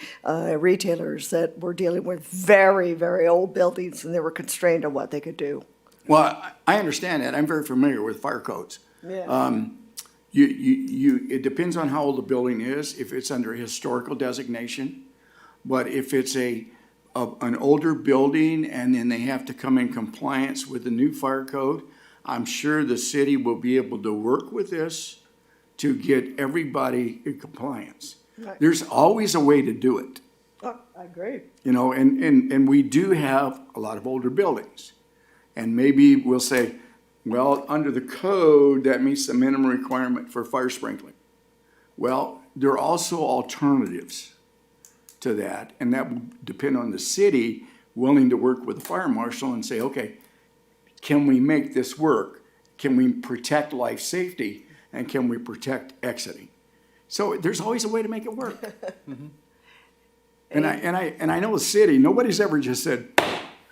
retailers that were dealing with very, very old buildings, and they were constrained on what they could do. Well, I understand that. I'm very familiar with fire codes. Yeah. It depends on how old the building is. If it's under a historical designation, But if it's an older building and then they have to come in compliance with the new fire code, I'm sure the city will be able to work with this to get everybody in compliance. Right. There's always a way to do it, Oh, I agree. you know, and we do have a lot of older buildings. And maybe we'll say, well, under the code, that meets the minimum requirement for fire sprinkling. Well, there are also alternatives to that, and that will depend on the city willing to work with the fire marshal and say, okay, can we make this work? Can we protect life safety, and can we protect exiting? So there's always a way to make it work. And I know the city, nobody's ever just said,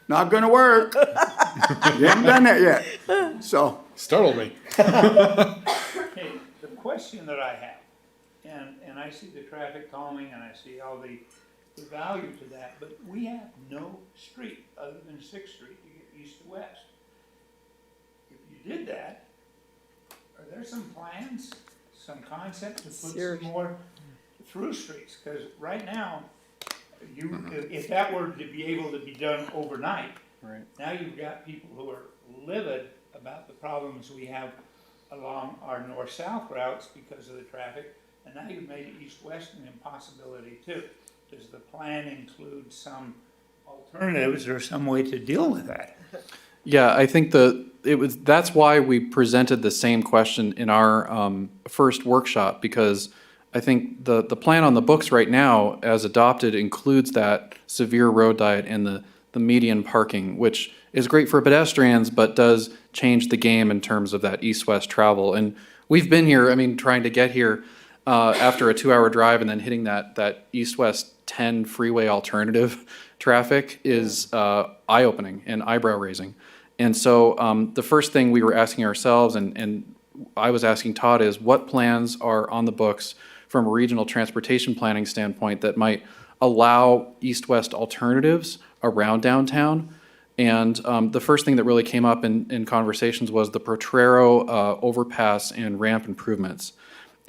not gonna work. You haven't done that yet. So, Startled me. Okay, the question that I have, and I see the traffic calming and I see all the value to that, but we have no street other than 6th Street to get east to west. If you did that, are there some plans, some concept to put some more through streets? Because right now, if that were to be able to be done overnight, Right. now you've got people who are livid about the problems we have along our north-south routes because of the traffic, and now you've made east-west an impossibility too. Does the plan include some alternatives or some way to deal with that? Yeah, I think that's why we presented the same question in our first workshop, because I think the plan on the books right now, as adopted, includes that severe road diet and the median parking, which is great for pedestrians, but does change the game in terms of that east-west travel. And we've been here, I mean, trying to get here after a 2-hour drive and then hitting that east-west 10 freeway alternative traffic is eye-opening and eyebrow-raising. And so the first thing we were asking ourselves, and I was asking Todd, is what plans are on the books from a regional transportation planning standpoint that might allow east-west alternatives around downtown. And the first thing that really came up in conversations was the Potrero overpass and ramp improvements.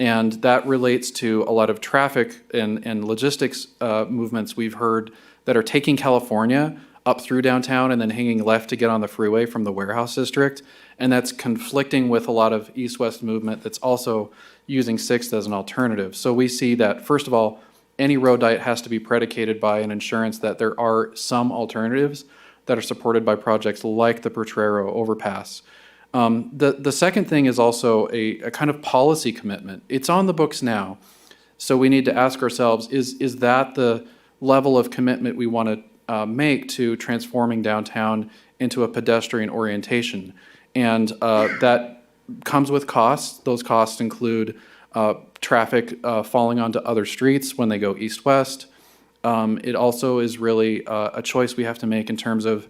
And that relates to a lot of traffic and logistics movements we've heard that are taking California up through downtown and then hanging left to get on the freeway from the warehouse district. And that's conflicting with a lot of east-west movement that's also using 6th as an alternative. So we see that, first of all, any road diet has to be predicated by an assurance that there are some alternatives that are supported by projects like the Potrero overpass. The second thing is also a kind of policy commitment. It's on the books now, so we need to ask ourselves, is that the level of commitment we want to make to transforming downtown into a pedestrian orientation? And that comes with costs. Those costs include traffic falling onto other streets when they go east-west. It also is really a choice we have to make in terms of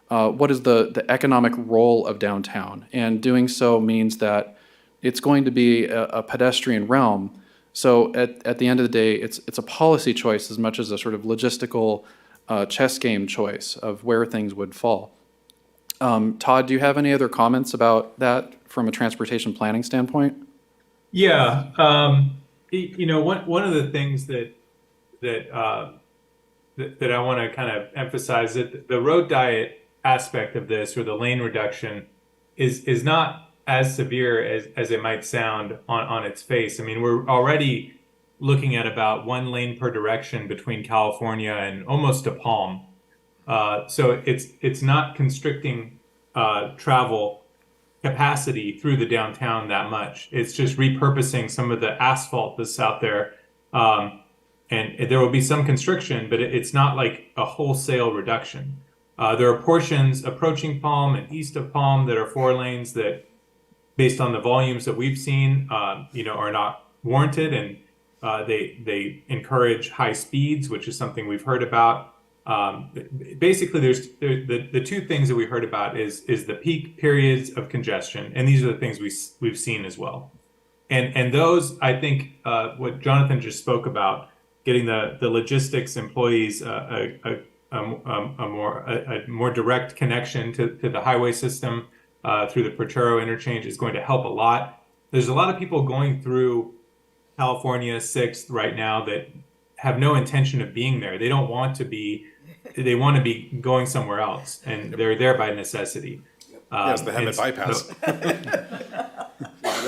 what is the economic role of downtown. And doing so means that it's going to be a pedestrian realm. So at the end of the day, it's a policy choice as much as a sort of logistical chess game choice of where things would fall. Todd, do you have any other comments about that from a transportation planning standpoint? Yeah, one of the things that I want to kind of emphasize, that the road diet aspect of this, or the lane reduction, is not as severe as it might sound on its face. I mean, we're already looking at about 1 lane per direction between California and almost to Palm. So it's not constricting travel capacity through the downtown that much. It's just repurposing some of the asphalt that's out there. And there will be some constriction, but it's not like a wholesale reduction. There are portions approaching Palm and east of Palm that are 4 lanes that, based on the volumes that we've seen, are not warranted, and they encourage high speeds, which is something we've heard about. Basically, there's the 2 things that we heard about is the peak periods of congestion, and these are the things we've seen as well. And those, I think, what Jonathan just spoke about, getting the logistics employees a more direct connection to the highway system through the Potrero interchange is going to help a lot. There's a lot of people going through California 6th right now that have no intention of being there. They don't want to be, they want to be going somewhere else, and they're there by necessity. Yes, the Hemet And bypass.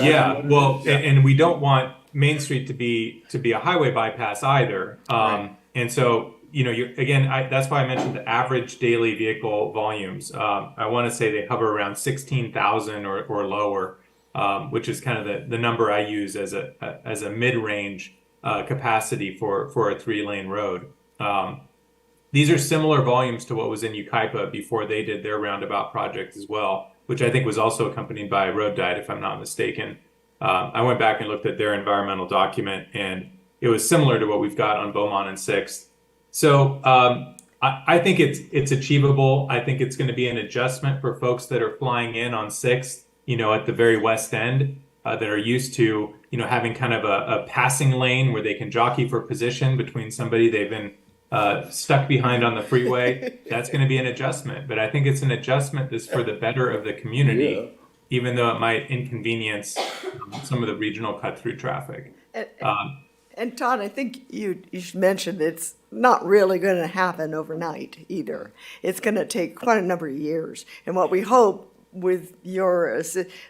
yeah, well, and we don't want Main Street to be a highway bypass either. And so, you know, that's why I mentioned the average daily vehicle volumes. I want to say they hover around 16,000 or lower, which is kind of the number I use as a mid-range capacity for a 3-lane road. These are similar volumes to what was in Ukaipa before they did their roundabout project as well, which I think was also accompanied by a road diet, if I'm not mistaken. I went back and looked at their environmental document, and it was similar to what we've got on Beaumont and 6th. So I think it's achievable. I think it's going to be an adjustment for folks that are flying in on 6th, you know, at the very west end, that are used to, you know, having kind of a passing lane where they can jockey for position between somebody they've been stuck behind on the freeway. That's going to be an adjustment. But I think it's an adjustment that's for the better of the community, even though it might inconvenience some of the regional cut-through traffic. And Todd, I think you should mention it's not really going to happen overnight either. It's going to take quite a number of years. And what we hope with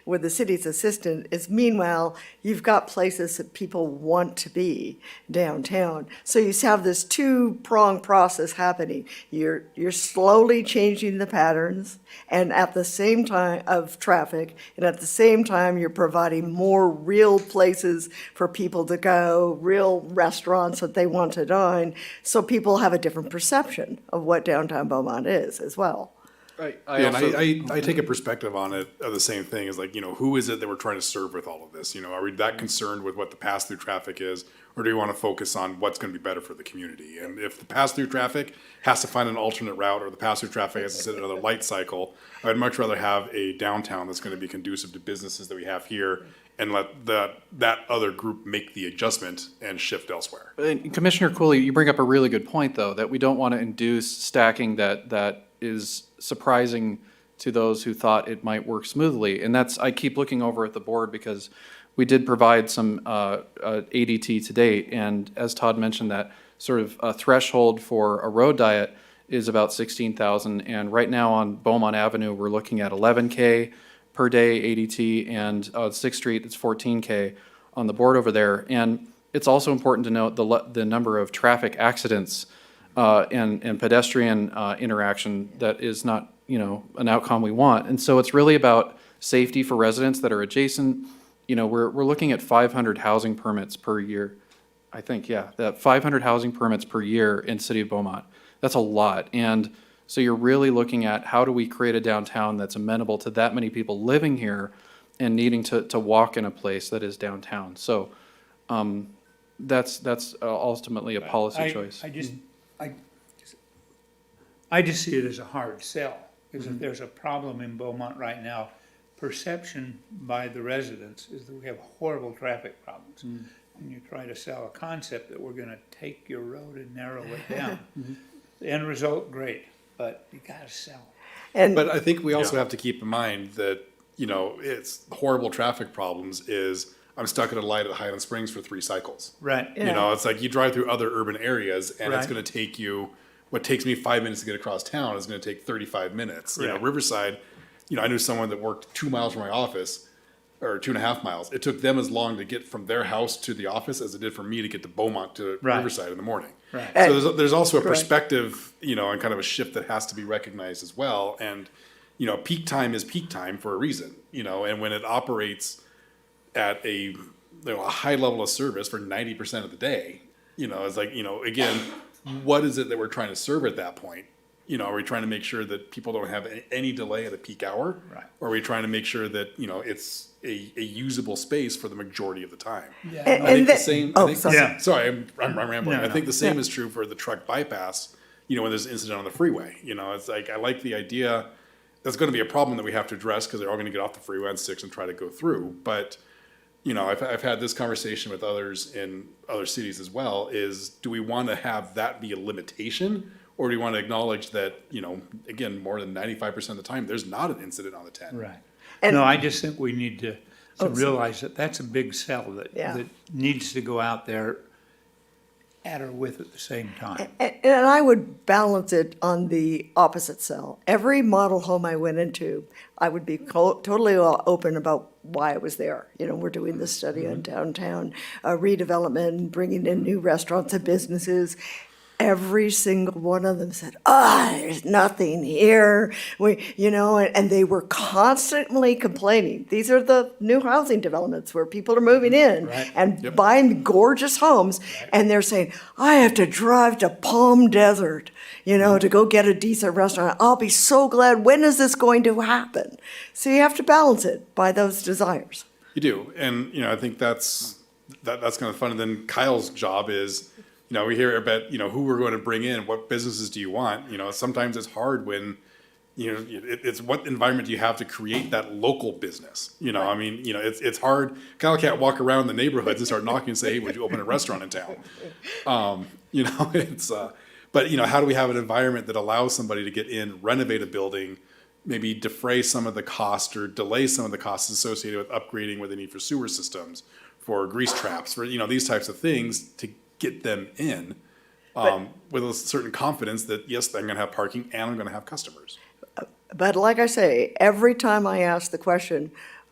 with the city's assistant is, meanwhile, you've got places that people want to be downtown. So you have this two-pronged process happening. You're slowly changing the patterns, and at the same time of traffic, and at the same time you're providing more real places for people to go, real restaurants that they want to dine, so people have a different perception of what downtown Beaumont is as well. I Yeah, also- and I take a perspective on it of the same thing as like, you know, who is it that we're trying to serve with all of this? You know, are we that concerned with what the pass-through traffic is? Or do we want to focus on what's going to be better for the community? And if the pass-through traffic has to find an alternate route, or the pass-through traffic has to sit another light cycle, I'd much rather have a downtown that's going to be conducive to businesses that we have here, and let that other group make the adjustment and shift elsewhere. And Commissioner Cooley, you bring up a really good point, though, that we don't want to induce stacking that is surprising to those who thought it might work smoothly. And I keep looking over at the board because we did provide some ADT to date. And as Todd mentioned, that sort of a threshold for a road diet is about 16,000. And right now on Beaumont Avenue, we're looking at 11K per day ADT, and on 6th Street, it's 14K on the board over there. And it's also important to note the number of traffic accidents and pedestrian interaction that is not, you know, an outcome we want. And so it's really about safety for residents that are adjacent. You know, we're looking at 500 housing permits per year. I think, yeah, that 500 housing permits per year in City of Beaumont. That's a lot. And so you're really looking at how do we create a downtown that's amenable to that many people living here and needing to walk in a place that is downtown. So that's ultimately a policy choice. I just see it as a hard sell, because if there's a problem in Beaumont right now, perception by the residents is that we have horrible traffic problems. And you try to sell a concept that we're gonna take your road and narrow it down. The end result, great, but you gotta sell it. And But I think we also have to keep in mind that, you know, it's horrible traffic problems is I'm stuck at a light at Highland Springs for 3 cycles. Right. You know, it's like you drive through other urban areas and it's Right. going to take you, what takes me 5 minutes to get across town is going to take 35 minutes. You know, Correct. Riverside, you know, I knew someone that worked 2 miles from my office, or 2.5 miles. It took them as long to get from their house to the office as it did for me to get to Beaumont to Right. Riverside in the morning. Right. So there's also a perspective, you know, and kind of a shift that has to be recognized as well. And, you know, peak time is peak time for a reason, you know, and when it operates at a high level of service for 90% of the day, you know, it's like, you know, again, what is it that we're trying to serve at that point? You know, are we trying to make sure that people don't have any delay at a peak hour? Right. Or are we trying to make sure that, you know, it's a usable space for the majority of the time? Yeah, And- I think the the- same. oh, I think, sorry. Yeah. Sorry, I'm rambling. No, I no. think the same is true for the truck bypass. You know, when there's an incident on the freeway. You know, it's like I like the idea. That's going to be a problem that we have to address because they're all going to get off the freeway on 6 and try to go through. But you know, I've had this conversation with others in other cities as well. Is do we want to have that be a limitation, or do we want to acknowledge that, you know, again, more than 95% of the time, there's not an incident on the 10. right. And- No, I just think we need to realize that that's a big sell Yeah. that needs to go out there at or with at the same time. And I would balance it on the opposite cell. Every model home I went into, I would be totally open about why I was there. You know, we're doing this study on downtown redevelopment, bringing in new restaurants and businesses. Every single one of them said, there's nothing here. And they were constantly complaining. These are the new housing developments where people are moving in and buying gorgeous homes. And they're saying, I have to drive to Palm Desert, to go get a decent restaurant. I'll be so glad. When is this going to happen? So you have to balance it by those desires. You do, and I think that's kind of fun. And then Kyle's job is, we hear about who we're going to bring in, what businesses do you want? Sometimes it's hard when it's what environment do you have to create that local business? I mean, it's hard. Kyle can't walk around the neighborhoods and start knocking and say, hey, would you open a restaurant in town? It's but how do we have an environment that allows somebody to get in, renovate a building, maybe defray some of the cost or delay some of the costs associated with upgrading what they need for sewer systems, for grease traps, for these types of things to get them in with a certain confidence that yes, I'm going to have parking and I'm going to have customers. But like I say, every time I ask the question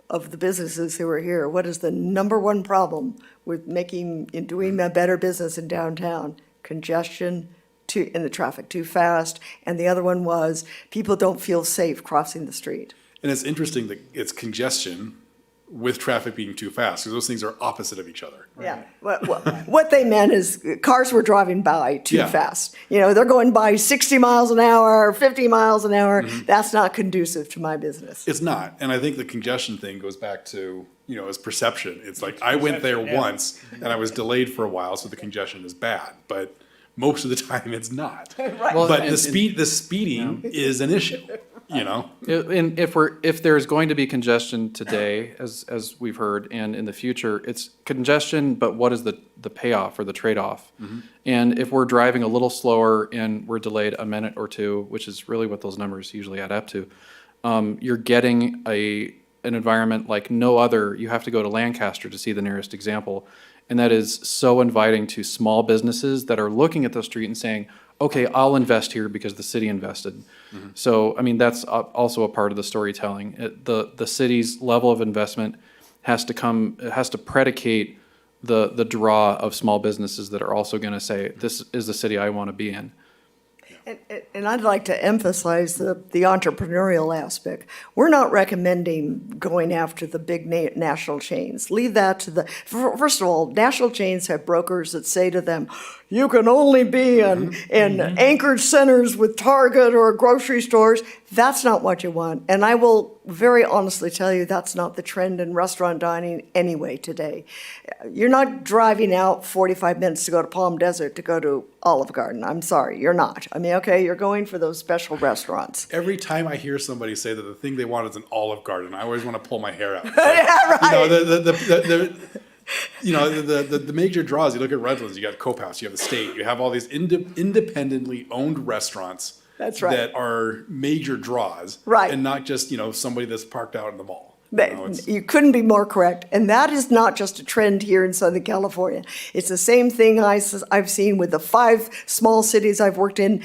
of the businesses who are here, what is the number one problem with doing a better business in downtown? Congestion, in the traffic too fast, and the other one was people don't feel safe crossing the street. And it's interesting that it's congestion with traffic being too fast, because those things are opposite of each other. Yeah, what they meant is cars were driving by too Yeah. fast. They're going by 60 miles an hour, 50 miles an hour. That's not conducive to my business. It's not, and I think the congestion thing goes back to, it's perception. It's like, I went there once, and I was delayed for a while, so the congestion is bad, but most of the time it's not. Well, But and- the speeding is an issue, And if there's going to be congestion today, as we've heard, and in the future, it's congestion, but what is the payoff or the trade-off? And if we're driving a little slower and we're delayed a minute or two, which is really what those numbers usually add up to, you're getting an environment like no other. You have to go to Lancaster to see the nearest example. And that is so inviting to small businesses that are looking at the street and saying, okay, I'll invest here because the city invested. So, I mean, that's also a part of the storytelling. The city's level of investment has to predicate the draw of small businesses that are also going to say, this is the city I want to be in. And I'd like to emphasize the entrepreneurial aspect. We're not recommending going after the big national chains. Leave that to first of all, national chains have brokers that say to them, you can only be in anchored centers with Target or grocery stores. That's not what you want. And I will very honestly tell you that's not the trend in restaurant dining anyway today. You're not driving out 45 minutes to go to Palm Desert to go to Olive Garden. I'm sorry, you're not. I mean, okay, you're going for those special restaurants. Every time I hear somebody say that the thing they want is an Olive Garden, I always want to pull my hair out. Yeah, right. The major draws, you look at Redlands, you got Cope House, you have the State, you have all these independently owned restaurants. That's right. That are major draws. Right. And not just, somebody that's parked out in the mall. You couldn't be more correct. And that is not just a trend here in Southern California. It's the same thing I've seen with the 5 small cities I've worked in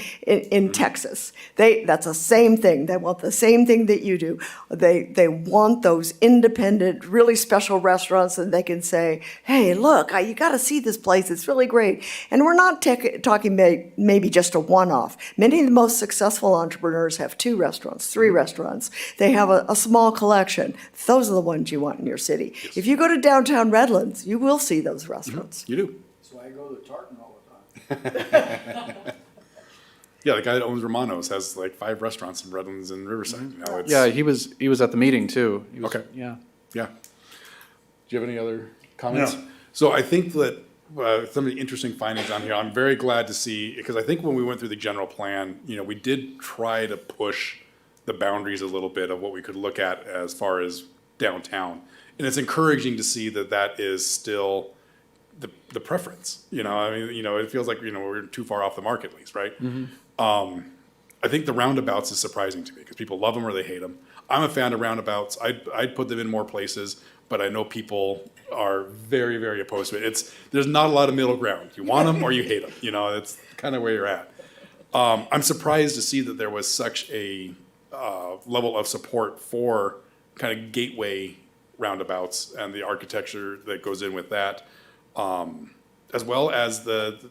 Texas. That's the same thing. They want the same thing that you do. They want those independent, really special restaurants that they can say, hey, look, you got to see this place. It's really great. And we're not talking maybe just a one-off. Many of the most successful entrepreneurs have 2 restaurants, 3 restaurants. They have a small collection. Those are the ones you want in your city. If you go to downtown Redlands, you will see those restaurants. You do. So I go to Tartan all the time. Yeah, the guy that owns Romano's has like 5 restaurants in Redlands and Riverside. Yeah, he was at the meeting too. He was- Okay. Yeah. Yeah. Do you have any other comments? No. So I think that some of the interesting findings on here, I'm very glad to see, because I think when we went through the general plan, we did try to push the boundaries a little bit of what we could look at as far as downtown. And it's encouraging to see that that is still the preference. I mean, it feels like, we're too far off the mark at least, right? I think the roundabouts is surprising to me because people love them or they hate them. I'm a fan of roundabouts. I'd put them in more places, but I know people are very, very opposed to it. There's not a lot of middle ground. You want them or you hate them. You know, that's kind of where you're at. I'm surprised to see that there was such a level of support for kind of gateway roundabouts and the architecture that goes in with that, as well as the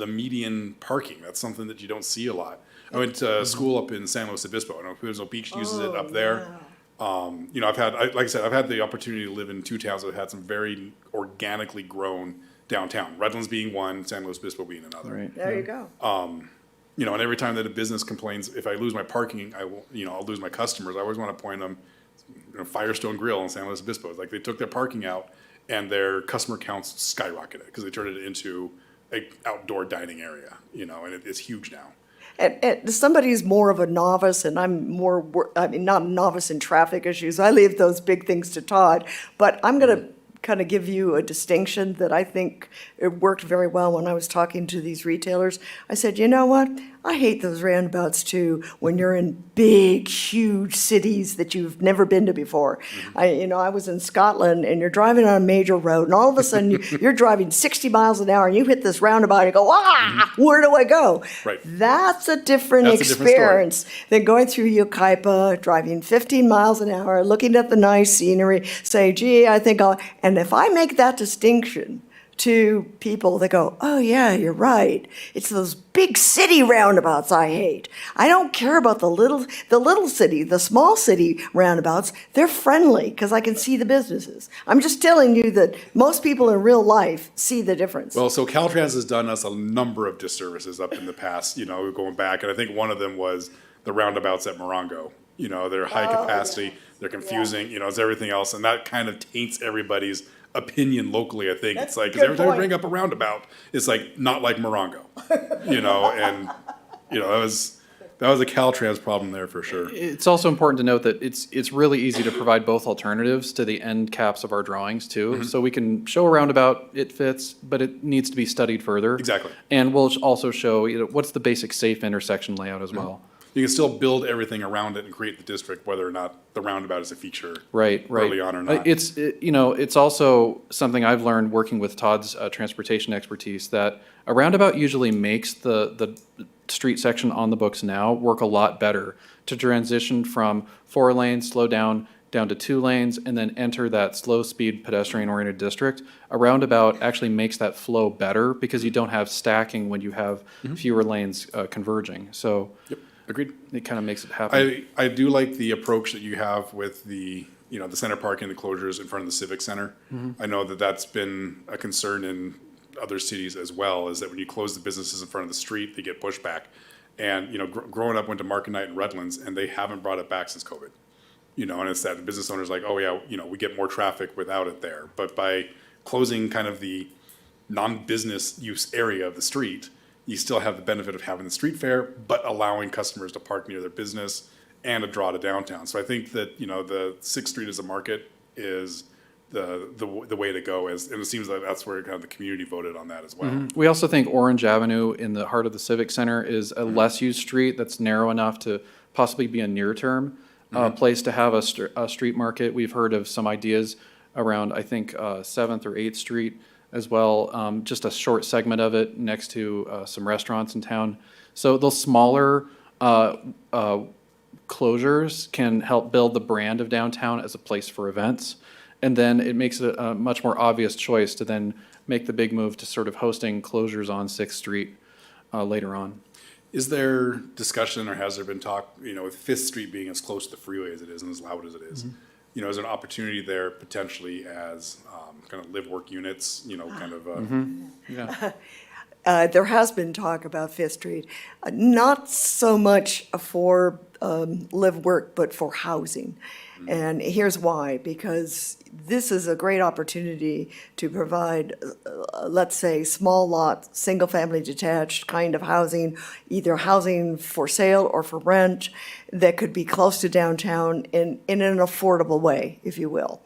median parking. That's something that you don't see a lot. I went to school up in San Luis Obispo. I know Quezon Beach uses it up there. You know, like I said, I've had the opportunity to live in two towns that have had some very organically grown downtown. Redlands being one, San Luis Obispo being another. Right. There you go. You know, and every time that a business complains, if I lose my parking, I'll lose my customers. I always want to point them, Firestone Grill in San Luis Obispo. It's like they took their parking out and their customer counts skyrocketed because they turned it into a outdoor dining area, and it's huge now. And somebody's more of a novice, and I'm not a novice in traffic issues. I leave those big things to Todd, but I'm going to kind of give you a distinction that I think it worked very well when I was talking to these retailers. I said, you know what? I hate those roundabouts too, when you're in big, huge cities that you've never been to before. I was in Scotland, and you're driving on a major road, and all of a sudden you're driving 60 miles an hour, and you hit this roundabout, and you go, where do I go? Right. That's a different That's a different story. experience than going through Yucaipa, driving 15 miles an hour, looking at the nice scenery, say, gee, I think and if I make that distinction to people that go, oh yeah, you're right. It's those big city roundabouts I hate. I don't care about the little city, the small city roundabouts. They're friendly because I can see the businesses. I'm just telling you that most people in real life see the difference. Well, so Caltrans has done us a number of disservices up in the past, going back, and I think one of them was the roundabouts at Morongo. They're high capacity, they're confusing, it's everything else, and that kind of taints everybody's opinion locally, I think. That's It's like, a 'cause good every time we point. bring up a roundabout, it's like, not like Morongo, and, that was a Caltrans problem there for sure. It's also important to note that it's really easy to provide both alternatives to the end caps of our drawings too. So we can show a roundabout, it fits, but it needs to be studied further. Exactly. And we'll also show, what's the basic safe intersection layout as well. You can still build everything around it and create the district, whether or not the roundabout is a feature Right. early on or not. It's also something I've learned working with Todd's transportation expertise, that a roundabout usually makes the street section on the books now work a lot better to transition from 4 lanes, slow down to 2 lanes, and then enter that slow-speed pedestrian-oriented district. A roundabout actually makes that flow better because you don't have stacking when you have fewer lanes converging. So Yep, agreed. it kind of makes it happen. I do like the approach that you have with the center parking, the closures in front of the Civic Center. I know that that's been a concern in other cities as well, is that when you close the businesses in front of the street, they get pushback. And, growing up, went to Market Night in Redlands, and they haven't brought it back since COVID. And it's that the business owner's like, oh yeah, we get more traffic without it there. But by closing kind of the non-business use area of the street, you still have the benefit of having the street fair, but allowing customers to park near their business and a draw to downtown. So I think that, the 6th Street as a market is the way to go, and it seems like that's where kind of the community voted on that as well. We also think Orange Avenue in the heart of the Civic Center is a less used street that's narrow enough to possibly be a near-term place to have a street market. We've heard of some ideas around, I think, 7th or 8th Street as well, just a short segment of it next to some restaurants in town. So those smaller closures can help build the brand of downtown as a place for events. And then it makes it a much more obvious choice to then make the big move to sort of hosting closures on 6th Street later on. Is there discussion, or has there been talk, with 5th Street being as close to the freeway as it is and as loud as it is? Is there an opportunity there potentially as kind of live-work units, kind of? Yeah. There has been talk about 5th Street, not so much for live, work, but for housing. And here's why, because this is a great opportunity to provide, let's say, small lot, single-family detached kind of housing, either housing for sale or for rent, that could be close to downtown in an affordable way, if you will.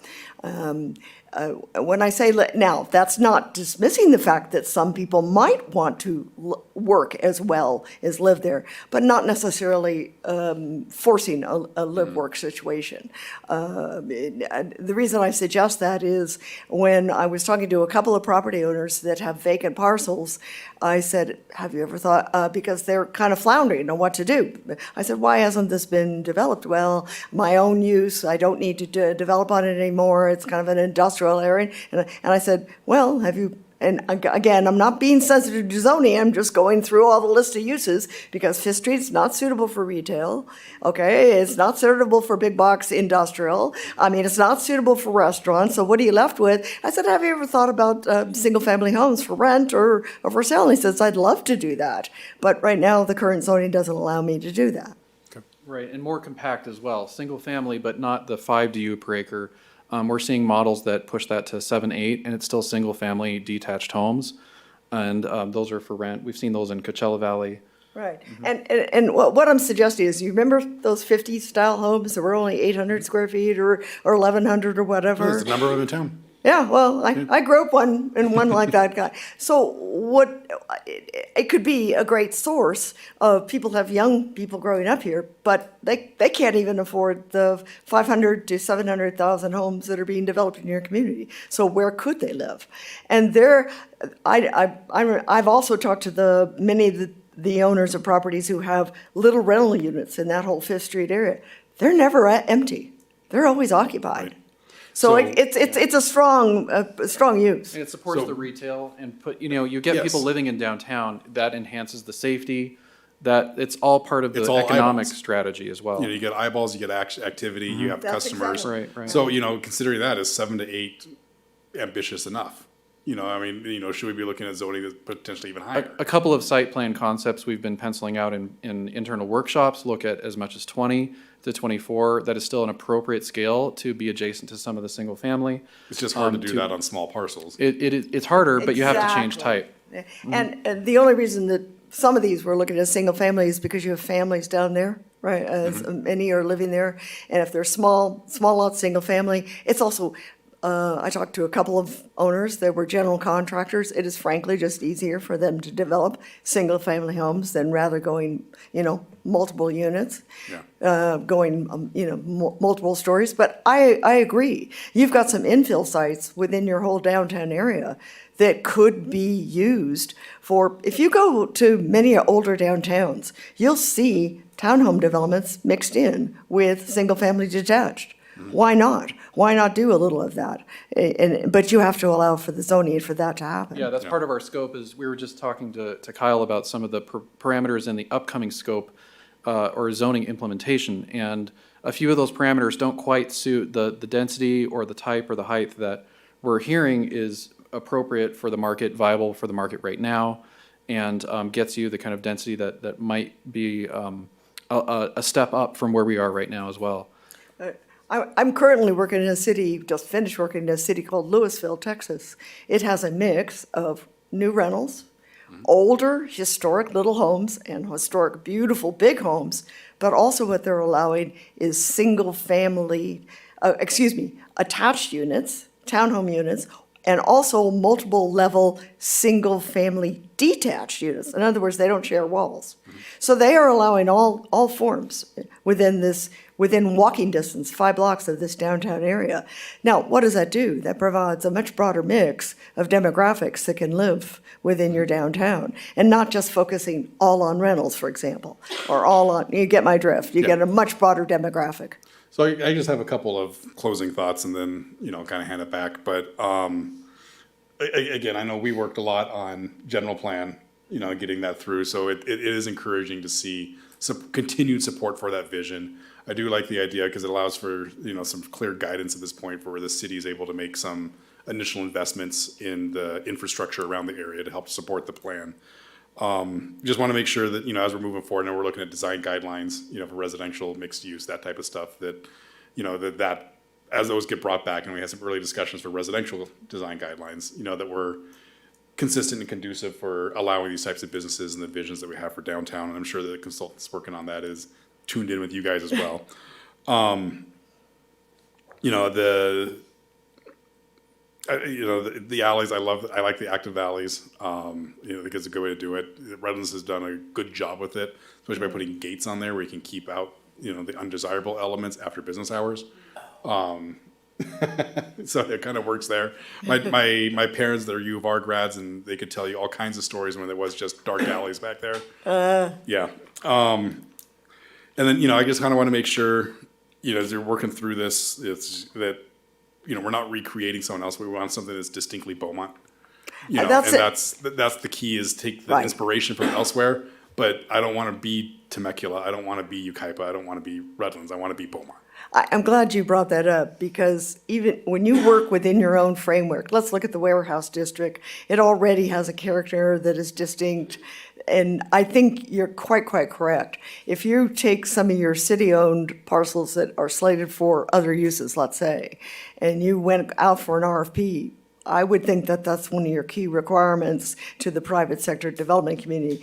When I say, now, that's not dismissing the fact that some people might want to work as well as live there, but not necessarily forcing a live-work situation. The reason I suggest that is when I was talking to a couple of property owners that have vacant parcels, I said, have you ever thought, because they're kind of floundering on what to do. I said, why hasn't this been developed? Well, my own use, I don't need to develop on it anymore. It's kind of an industrial area. And I said, well, have you, and again, I'm not being sensitive to zoning, I'm just going through all the list of uses, because Fifth Street's not suitable for retail, okay? It's not suitable for big box industrial. I mean, it's not suitable for restaurants, so what are you left with? I said, have you ever thought about single-family homes for rent or for sale? And he says, I'd love to do that, but right now, the current zoning doesn't allow me to do that. Right, and more compact as well, single family, but not the 5 DU per acre. We're seeing models that push that to 7, 8, and it's still single family detached homes. And those are for rent. We've seen those in Coachella Valley. Right, and what I'm suggesting is, you remember those 50-style homes that were only 800 square feet or 1,100 or whatever? There's a number of them in town. Yeah, well, I grew up in one like that guy. So it could be a great source of people have young people growing up here, but they can't even afford the 500 to 700,000 homes that are being developed in your community. So where could they live? And I've also talked to many of the owners of properties who have little rental units in that whole Fifth Street area. They're never empty. They're always occupied. Right. So it's a strong use. And it supports So- the retail and you get Yes. people living in downtown, that enhances the safety, that it's all part of the It's all economic eyeballs. strategy as well. You get eyeballs, you get activity, you have That's customers. exactly- Right. So, considering that, is 7 to 8 ambitious enough? I mean, should we be looking at zoning that's potentially even higher? A couple of site plan concepts we've been penciling out in internal workshops look at as much as 20 to 24. That is still an appropriate scale to be adjacent to some of the single family. It's just hard to do to- that on small parcels. It's harder, but you have to change Exactly. type. And the only reason that some of these we're looking at single family is because you have families down there, right? As many are living there, and if they're small lot, single family, it's also. I talked to a couple of owners that were general contractors. It is frankly just easier for them to develop single-family homes than rather going, multiple units, going, multiple stories. But I agree. You've got some infill sites within your whole downtown area that could be used for, if you go to many older downtowns, you'll see townhome developments mixed in with single-family detached. Why not? Why not do a little of that? But you have to allow for the zoning for that to happen. Yeah, that's part of our scope. Is we were just talking to Kyle about some of the parameters in the upcoming scope or zoning implementation, and a few of those parameters don't quite suit the density or the type or the height that we're hearing is appropriate for the market, viable for the market right now, and gets you the kind of density that might be a step up from where we are right now as well. I'm currently working in a city, just finished working in a city called Louisville, Texas. It has a mix of new rentals, older historic little homes, and historic beautiful big homes, but also what they're allowing is attached units, townhome units, and also multiple level single-family detached units. In other words, they don't share walls. So they are allowing all forms within walking distance, 5 blocks of this downtown area. Now, what does that do? That provides a much broader mix of demographics that can live within your downtown, and not just focusing all on rentals, for example, or all on, you get my drift, you get a much broader demographic. So I just have a couple of closing thoughts and then, kind of hand it back. But again, I know we worked a lot on general plan, getting that through. So it is encouraging to see some continued support for that vision. I do like the idea because it allows for, some clear guidance at this point for where the city is able to make some initial investments in the infrastructure around the area to help support the plan. Just want to make sure that, you know, as we're moving forward and we're looking at design guidelines, you know, for residential, mixed use, that type of stuff, that, you know, that as those get brought back and we have some early discussions for residential design guidelines, you know, that we're consistent and conducive for allowing these types of businesses and the visions that we have for downtown. And I'm sure that the consultants working on that is tuned in with you guys as well. You know, the alleys, I like the active alleys. You know, I think it's a good way to do it. Redlands has done a good job with it, especially by putting gates on there where you can keep out, you know, the undesirable elements after business hours. So it kind of works there. My parents, they're U of R grads, and they could tell you all kinds of stories when there was just dark alleys back there. Yeah. And then, you know, I just kind of want to make sure, you know, as you're working through this, it's that, you know, we're not recreating someone else. We want something that's distinctly Beaumont. You know, That's and it. that's the key, is take the Right. inspiration from elsewhere. But I don't want to be Temecula. I don't want to be Yucaipa. I don't want to be Redlands. I want to be Beaumont. I'm glad you brought that up, because even when you work within your own framework, let's look at the warehouse district. It already has a character that is distinct, and I think you're quite correct. If you take some of your city-owned parcels that are slated for other uses, let's say, and you went out for an RFP, I would think that that's one of your key requirements to the private sector development community.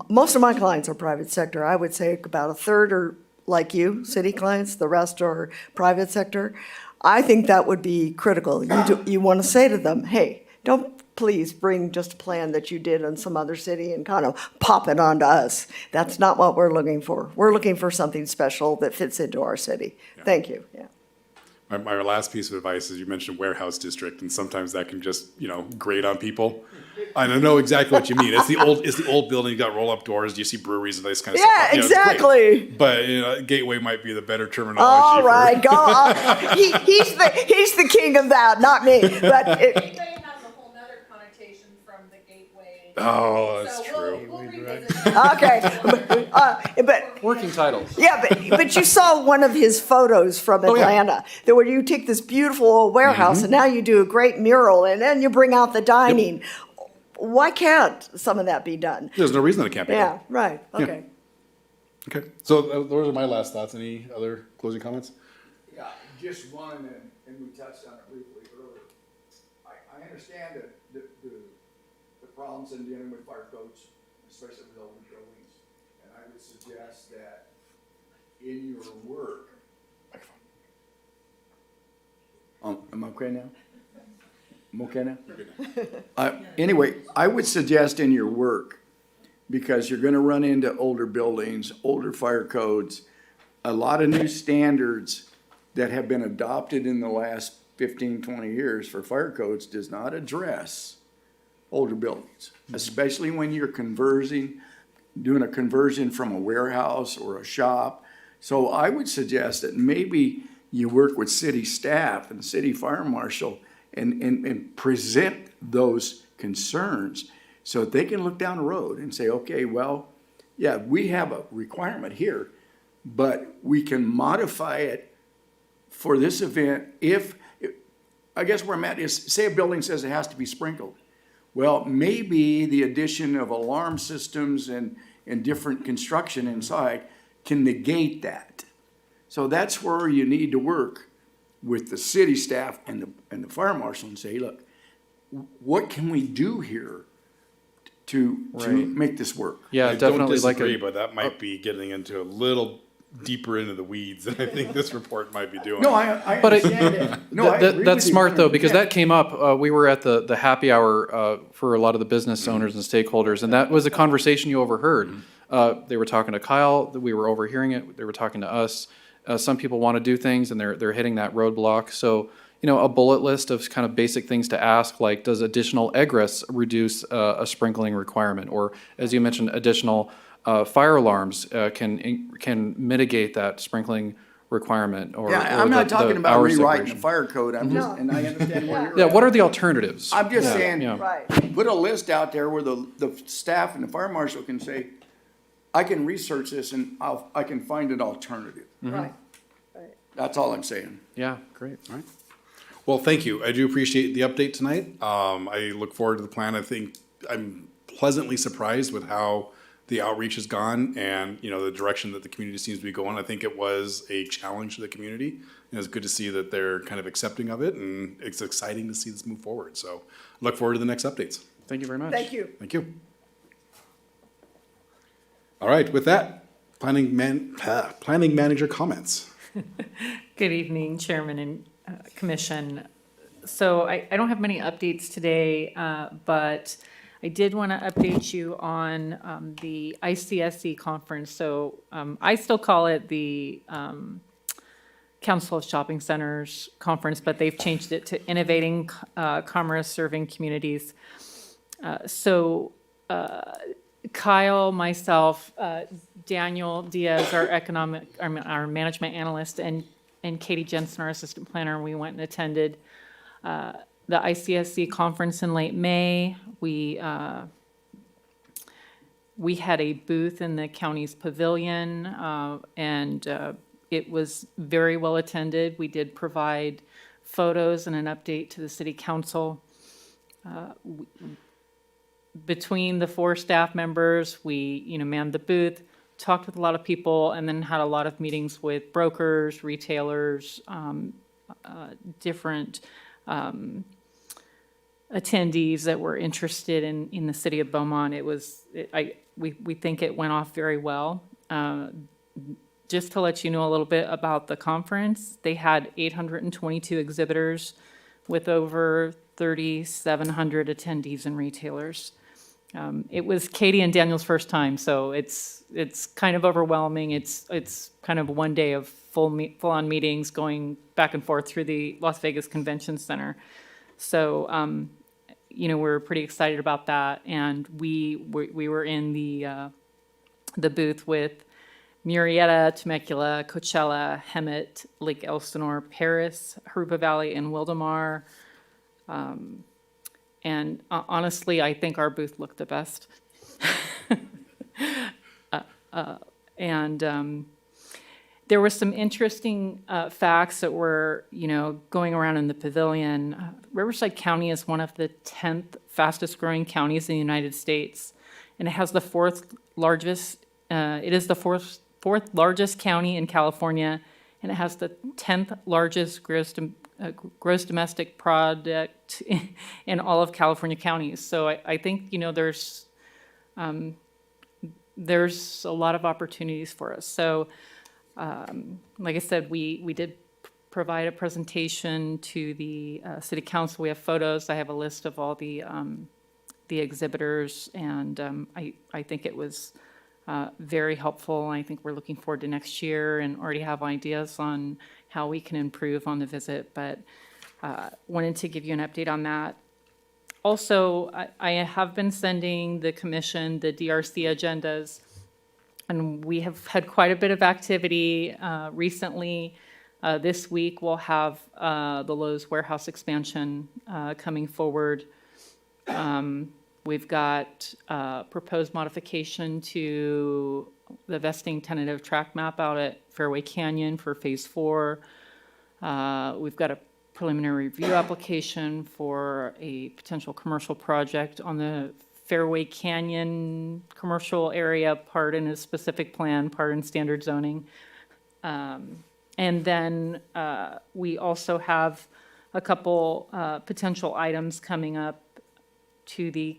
Most of my clients are private sector. I would say about a third are like you, city clients, the rest are private sector. I think that would be critical. You want to say to them, hey, don't please bring just a plan that you did in some other city and kind of pop it onto us. That's not what we're looking for. We're looking for something special that fits into our city. Thank you, yeah. My last piece of advice is, you mentioned warehouse district, and sometimes that can just, you know, grate on people. I don't know exactly what you mean. It's the old building. You got roll up doors. You see breweries and this kind of Yeah, stuff. You know, it's great. exactly. But, you know, gateway might be the better terminology. All for- right, go on. He's the king of that, not me. But Gateway has a whole nother connotation from the gateway. Oh, that's So true. we'll revisit that. okay, but Working titles. yeah, but you saw one of his photos from Oh, yeah. Atlanta, that where you take this beautiful old warehouse and now you do a great mural and then you bring out the dining. Why can't some of that be done? There's no reason that it can't be done. Yeah, right. Okay. Okay. So those are my last thoughts. Any other closing comments? Yeah, just one, and we touched on it briefly earlier. I understand that the problems in dealing with fire codes, especially with older buildings. And I would suggest that in your work. Am I okay now? I'm okay now? Anyway, I would suggest in your work, because you're gonna run into older buildings, older fire codes, a lot of new standards that have been adopted in the last 15, 20 years for fire codes does not address older buildings, especially when you're doing a conversion from a warehouse or a shop. So I would suggest that maybe you work with city staff and city fire marshal and present those concerns so that they can look down the road and say, okay, well, yeah, we have a requirement here, but we can modify it for this event if, I guess where I'm at is, say a building says it has to be sprinkled. Well, maybe the addition of alarm systems and different construction inside can negate that. So that's where you need to work with the city staff and the fire marshal and say, look, what can we do here to make this work? Yeah, I definitely don't like disagree, a, but that might be getting into a little deeper into the weeds than I think this report might be doing. No, I But understand that. No, I agree that's with you smart though, because 100%. that came up, we were at the happy hour for a lot of the business owners and stakeholders, and that was a conversation you overheard. They were talking to Kyle, we were overhearing it, they were talking to us. Some people want to do things and they're hitting that roadblock. So, you know, a bullet list of kind of basic things to ask, like does additional egress reduce a sprinkling requirement? Or as you mentioned, additional fire alarms can mitigate that sprinkling requirement or Yeah, or I'm not the talking about hour rewriting the separation. fire code, I'm just, and I understand where you're Yeah, at. what are the alternatives? I'm just Yeah, saying, yeah. Right. put a list out there where the staff and the fire marshal can say, I can research this and I can find an alternative. Right. That's all I'm saying. Yeah, great. Well, thank you. I do appreciate the update tonight. I look forward to the plan. I'm pleasantly surprised with how the outreach has gone and, you know, the direction that the community seems to be going. I think it was a challenge to the community, and it's good to see that they're kind of accepting of it, and it's exciting to see this move forward. So look forward to the next updates. Thank you very much. Thank you. Thank you. All right, with that, planning manager comments. Good evening, Chairman and Commission. So I don't have many updates today, but I did want to update you on the ICSC conference. So I still call it the Council of Shopping Centers Conference, but they've changed it to Innovating Commerce Serving Communities. Kyle, myself, Daniel Diaz, our management analyst, and Katie Jensen, our assistant planner, we went and attended the ICSC conference in late May. We had a booth in the county's pavilion, and it was very well attended. We did provide photos and an update to the city council. Between the 4 staff members, we, manned the booth, talked with a lot of people, and then had a lot of meetings with brokers, retailers, different attendees that were interested in the city of Beaumont. We think it went off very well. Just to let you know a little bit about the conference, they had 822 exhibitors with over 3,700 attendees and retailers. It was Katie and Daniel's first time, so it's kind of overwhelming. It's kind of one day of full-on meetings going back and forth through the Las Vegas Convention Center. So, we're pretty excited about that, and we were in the booth with Murrieta, Temecula, Coachella, Hemet, Lake Elsinore, Paris, Harupa Valley, and Wildomar. And honestly, I think our booth looked the best. There were some interesting facts that were, going around in the pavilion. Riverside County is one of the 10th fastest growing counties in the United States, and it has the fourth largest largest county in California, and it has the 10th largest gross domestic product in all of California counties. So I think, there's a lot of opportunities for us. So, like I said, we did provide a presentation to the city council. We have photos. I have a list of all the exhibitors, and I think it was very helpful. I think we're looking forward to next year and already have ideas on how we can improve on the visit, but wanted to give you an update on that. Also, I have been sending the commission the DRC agendas, and we have had quite a bit of activity recently. This week, we'll have the Lowe's warehouse expansion coming forward. We've got proposed modification to the vesting tentative track map out at Fairway Canyon for Phase 4. We've got a preliminary review application for a potential commercial project on the Fairway Canyon commercial area, part in a specific plan, part in standard zoning. And then we also have a couple potential items coming up to the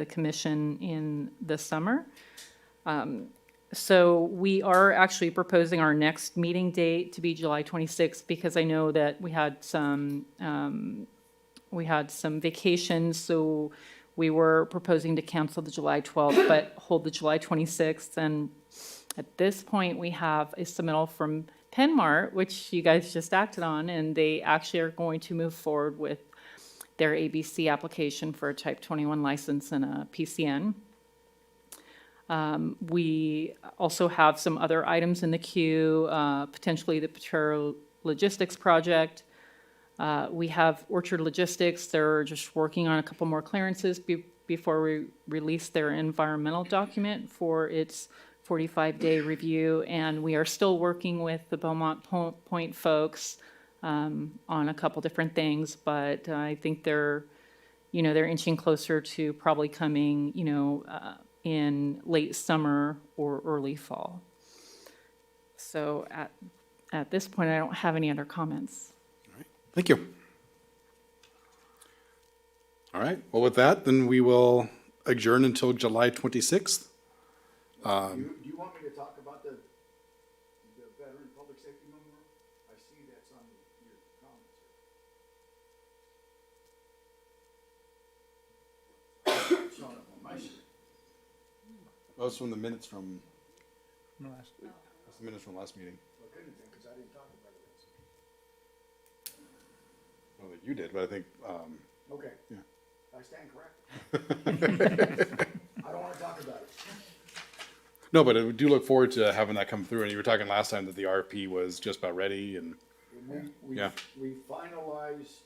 commission in the summer. So we are actually proposing our next meeting date to be July 26th, because I know that we had some vacations, so we were proposing to cancel the July 12th, but hold the July 26th. And at this point, we have a submittal from PennMart, which you guys just acted on, and they actually are going to move forward with their ABC application for a Type 21 license and a PCN. We also have some other items in the queue, potentially the Potrero Logistics project. We have Orchard Logistics. They're just working on a couple more clearances before we release their environmental document for its 45-day review. And we are still working with the Beaumont Point folks on a couple different things, but I think they're you know, they're inching closer to probably coming, you know, in late summer or early fall. So at this point, I don't have any other comments. Thank you. All right, well, with that, then we will adjourn until July 26th. Do you want me to talk about the Veteran Public Safety Memorial? I see that's on your comments here. Showing up on my sheet. Those from the minutes from, No, that's- that's the minutes from last meeting. Well, couldn't have been, because I didn't talk about it. Well, you did, but I think, Okay. Yeah. I stand corrected. I don't want to talk about it. no, but I do look forward to having that come through. And you were talking last time that the RFP was just about ready and, Yeah. We finalized,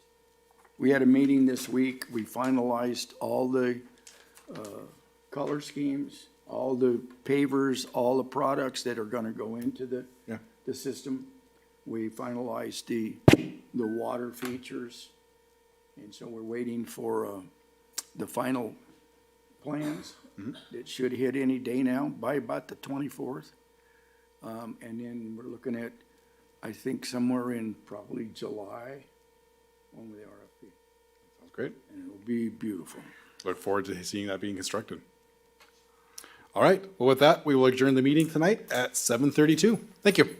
we had a meeting this week, we finalized all the, color schemes, all the pavers, all the products that are gonna go into Yeah. the system. We finalized the water features, and so we're waiting for, the final plans. It should hit any day now, by about the 24th. And then we're looking at, I think, somewhere in probably July, on the RFP, sounds great. and it'll be beautiful. Look forward to seeing that being constructed. All right, well, with that, we will adjourn the meeting tonight at 7:32. Thank you.